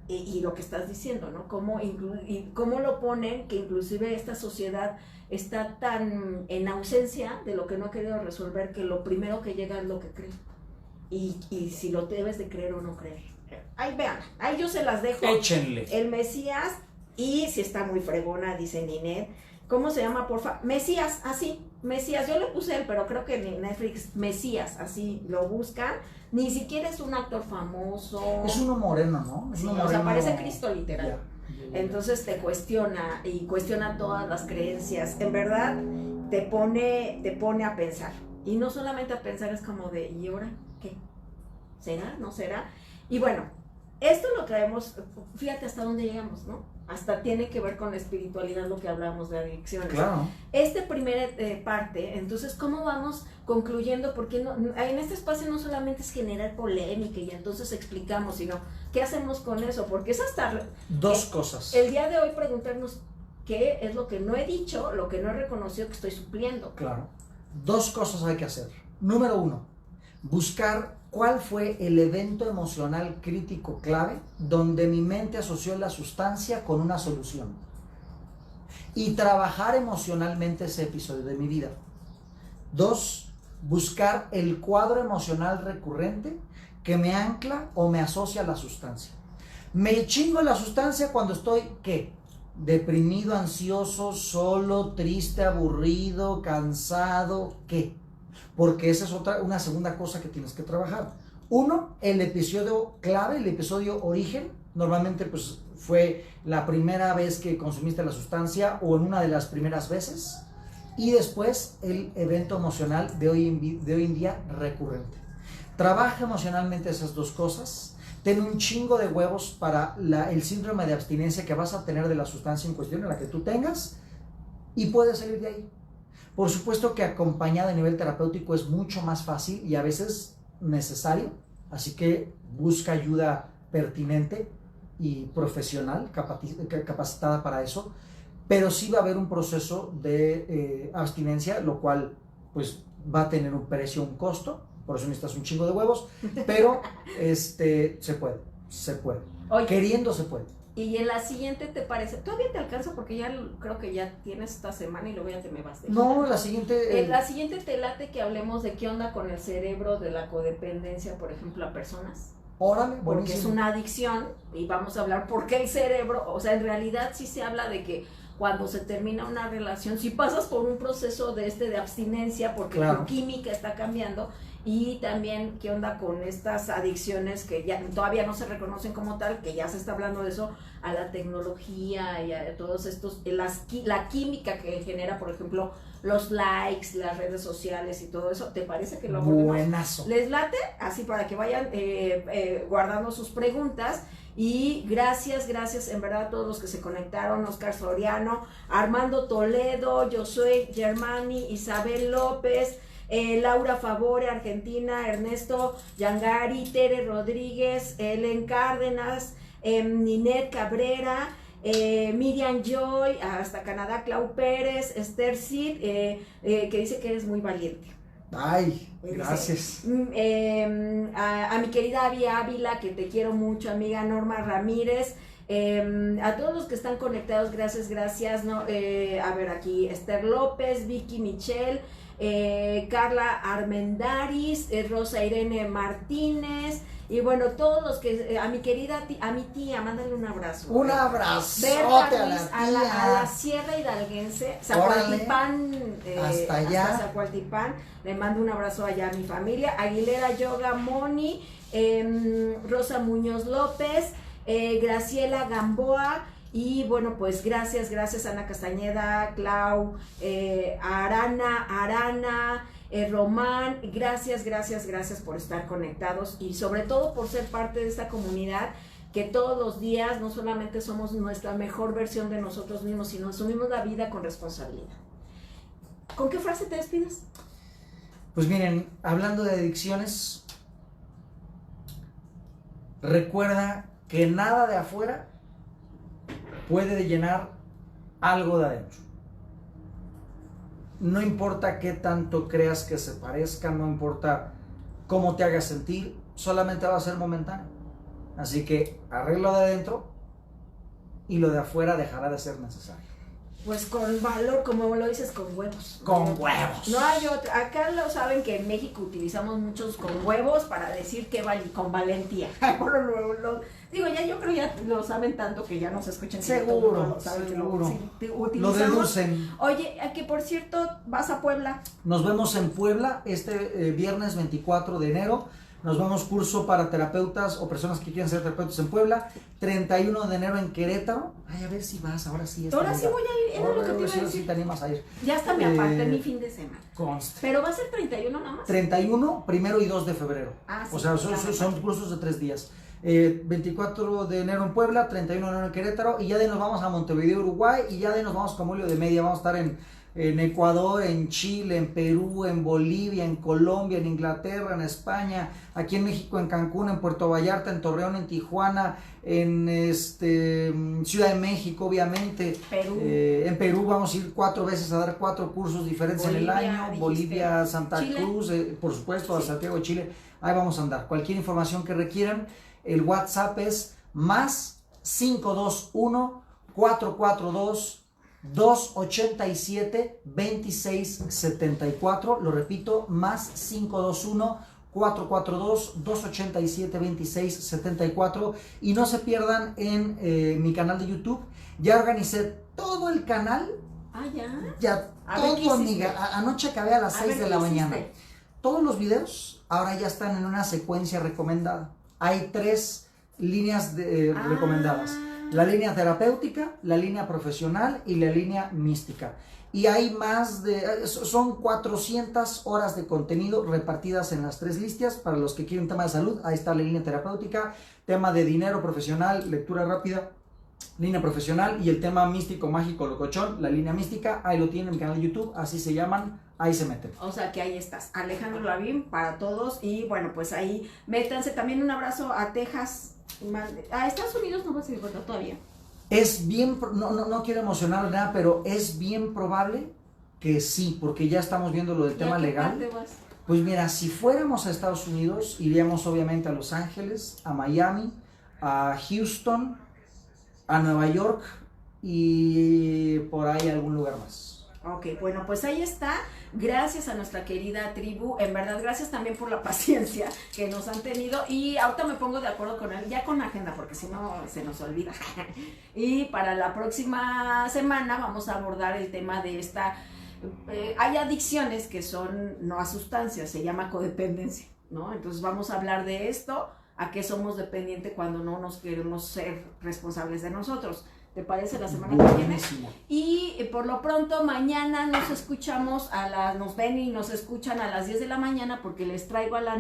y lo que estás diciendo, ¿no? Cómo lo ponen, que inclusive esta sociedad está tan en ausencia de lo que no ha querido resolver, que lo primero que llega es lo que cree. Y si lo debes de creer o no creer. Ahí vean, ahí yo se las dejo. Échenle. El Mesías, y si está muy fregona, dice Ninet. ¿Cómo se llama, porfa? Mesías, así, Mesías. Yo le puse él, pero creo que en Netflix, Mesías, así lo buscan. Ni siquiera es un actor famoso. Es uno moreno, ¿no? Es Sí, uno moreno. O sea, parece Cristo literal. Ya. Entonces te cuestiona y cuestiona todas las creencias. En verdad, te pone a pensar. Y no solamente a pensar, es como de, ¿y ahora qué? ¿Será? ¿No será? Y bueno, esto lo traemos, fíjate hasta dónde llegamos, ¿no? Hasta tiene que ver con la espiritualidad, lo que hablamos de adicciones. Claro. Primera parte, entonces, ¿cómo vamos concluyendo? Porque en este espacio no solamente es generar polémica y entonces explicamos, sino ¿qué hacemos con eso? Porque es hasta... Dos cosas. El día de hoy preguntarnos qué es lo que no he dicho, lo que no he reconocido que estoy supliendo. Claro. Dos cosas hay que hacer. Número uno, buscar cuál fue el evento emocional crítico clave donde mi mente asoció la sustancia con una solución. Y trabajar emocionalmente ese episodio de mi vida. Dos, buscar el cuadro emocional recurrente que me ancla o me asocia a la sustancia. Me chingo la sustancia cuando estoy, ¿qué? Deprimido, ansioso, solo, triste, aburrido, cansado, ¿qué? Porque esa es una segunda cosa que tienes que trabajar. Uno, el episodio clave, el episodio origen, normalmente pues fue la primera vez que consumiste la sustancia o en una de las primeras veces, y después el evento emocional de hoy en día recurrente. Trabaja emocionalmente esas dos cosas. Ten un chingo de huevos para el síndrome de abstinencia que vas a tener de la sustancia en cuestión, en la que tú tengas, y puedes salir de ahí. Por supuesto que acompañado a nivel terapéutico es mucho más fácil y a veces necesario, así que busca ayuda pertinente y profesional, capacitada para eso, pero sí va a haber un proceso de abstinencia, lo cual pues va a tener un precio, un costo, por eso necesitas un chingo de huevos, pero se puede. Oye, queriendo se puede. Y en la siguiente, ¿te parece? ¿Todavía te alcanza? Porque ya creo que ya tienes esta semana y luego ya te me vas. No, la siguiente... La siguiente te late que hablemos de qué onda con el cerebro de la codependencia, por ejemplo, a personas. Órale, buenísimo. Porque es una adicción y vamos a hablar por qué el cerebro, o sea, en realidad sí se habla de que cuando se termina una relación, si pasas por un proceso de abstinencia, porque tu química está cambiando, y también qué onda con estas adicciones que ya todavía no se reconocen como tal, que ya se está hablando de eso, a la tecnología y a todos estos, la química que genera, por ejemplo, los likes, las redes sociales y todo eso. ¿Te parece que lo abordemos? Buenazo. ¿Les late? Así para que vayan guardando sus preguntas. Y gracias en verdad a todos los que se conectaron: Oscar Soriano, Armando Toledo, Josué Germani, Isabel López, Laura Favore, Argentina, Ernesto Yangari, Tere Rodríguez, Ellen Cárdenas, Ninet Cabrera, Miriam Joy, hasta Canadá, Clau Pérez, Esther Cid, que dice que eres muy valiente. Ay, gracias. A mi querida Avi Ávila, que te quiero mucho, amiga Norma Ramírez, a todos los que están conectados, gracias, ¿no? A ver, aquí Esther López, Vicky Michelle, Carla Armendaris, Rosa Irene Martínez, y bueno, todos los que, a mi querida a mi tía, mándale un abrazo. Un abrazo a la Sierra Hidalguense, Zacualtipán, hasta allá. Hasta Zacualtipán, le mando un abrazo allá a mi familia. Aguilera Yoga Moni, Rosa Muñoz López, Graciela Gamboa, y bueno, pues gracias Ana Castañeda, Clau, Arana, Román, gracias por estar conectados y sobre todo por ser parte de esta comunidad que todos los días no solamente somos nuestra mejor versión de nosotros mismos, sino asumimos la vida con responsabilidad. ¿Con qué frase te despides? Pues miren, hablando de adicciones, recuerda que nada de afuera puede llenar algo de adentro. No importa qué tanto creas que se parezca, no importa cómo te hagas sentir, solamente va a ser momentáneo. Así que arregla de adentro y lo de afuera dejará de ser necesario. Pues con valor, como lo dices, con huevos. Con huevos. No hay otra. Acá lo saben que en México utilizamos muchos con huevos para decir que con valentía. Digo, ya yo creo ya lo saben tanto que ya nos escuchan. Seguro, seguro. Lo deducen. Oye, que por cierto, vas a Puebla. Nos vemos en Puebla este viernes 24 de enero. Nos vamos curso para terapeutas o personas que quieran ser terapeutas en Puebla. 31 de enero en Querétaro. Ay, a ver si vas, ahora sí. Ahora sí voy a ir, era lo que te iba a decir. Si te animas a ir. Ya hasta me aparté mi fin de semana. Conste. Pero va a ser 31 nada más. 31, 1 y 2 de febrero. Ah, sí, o sea, son cursos de 3 días. 24 de enero en Puebla, 31 de enero en Querétaro, y ya de nos vamos a Montevideo, Uruguay, y ya de nos vamos a Camulio de Media. Vamos a estar en Ecuador, en Chile, en Perú, en Bolivia, en Colombia, en Inglaterra, en España, aquí en México, en Cancún, en Puerto Vallarta, en Torreón, en Tijuana, en Ciudad de México, obviamente. Perú. En Perú vamos a ir 4 veces a dar 4 cursos diferentes Bolivia, en el año. Bolivia, Santa Chile. Cruz, por supuesto, a Santiago de Chile. Ahí vamos a andar. Cualquier información que requieran, el WhatsApp es más 521 442 287-2674, lo repito, más 521-442-287-2674, y no se pierdan en mi canal de YouTube. Ya organicé todo el canal. Ah, ya. Ya todo, amiga. Anoche acabé a las 6 de la mañana. Todos los videos ahora ya están en una secuencia recomendada. Hay 3 líneas recomendadas. La línea terapéutica, la línea profesional y la línea mística. Y hay son 400 horas de contenido repartidas en las 3 listas. Para los que quieren tema de salud, ahí está la línea terapéutica, tema de dinero profesional, lectura rápida, línea profesional, y el tema místico, mágico, locochón, la línea mística, ahí lo tienen en mi canal de YouTube, así se llaman, ahí se meten. O sea que ahí estás, Alejandro Lavín para todos, y bueno, pues ahí métanse. También un abrazo a Texas. A Estados Unidos no vas a ir todavía. Es bien, no quiero emocionar nada, pero es bien probable que sí, porque ya estamos viendo lo del tema legal. ¿Qué parte vas? Pues mira, si fuéramos a Estados Unidos, iríamos obviamente a Los Ángeles, a Miami, a Houston, a Nueva York y por ahí algún lugar más. Ok, bueno, pues ahí está. Gracias a nuestra querida tribu, en verdad, gracias también por la paciencia que nos han tenido. Y ahorita me pongo de acuerdo con él, ya con agenda, porque si no se nos olvida. Y para la próxima semana vamos a abordar el tema de esta... hay adicciones que son no a sustancias, se llama codependencia, ¿no? Entonces vamos a hablar de esto, a qué somos dependientes cuando no nos queremos ser responsables de nosotros. ¿Te parece la semana que viene? Y por lo pronto mañana nos escuchamos nos ven y nos escuchan a las 10 de la mañana porque les traigo a la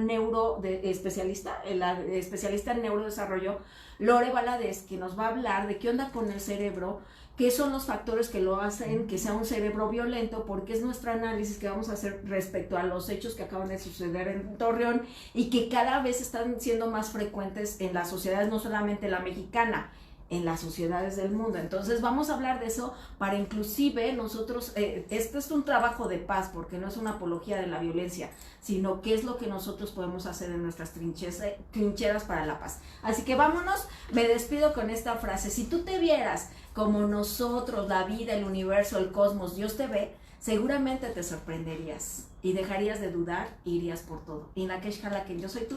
especialista en neurodesarrollo, Lore Valadez, que nos va a hablar de qué onda con el cerebro, qué son los factores que lo hacen que sea un cerebro violento, porque es nuestro análisis que vamos a hacer respecto a los hechos que acaban de suceder en Torreón y que cada vez están siendo más frecuentes en las sociedades, no solamente la mexicana, en las sociedades del mundo. Entonces vamos a hablar de eso para inclusive nosotros, esto es un trabajo de paz porque no es una apología de la violencia, sino qué es lo que nosotros podemos hacer en nuestras trincheras para la paz. Así que vámonos, me despido con esta frase: si tú te vieras como nosotros, la vida, el universo, el cosmos, Dios te ve, seguramente te sorprenderías y dejarías de dudar e irías por todo. Inakesh Halaken, yo soy tú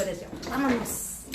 eres yo. Vámonos.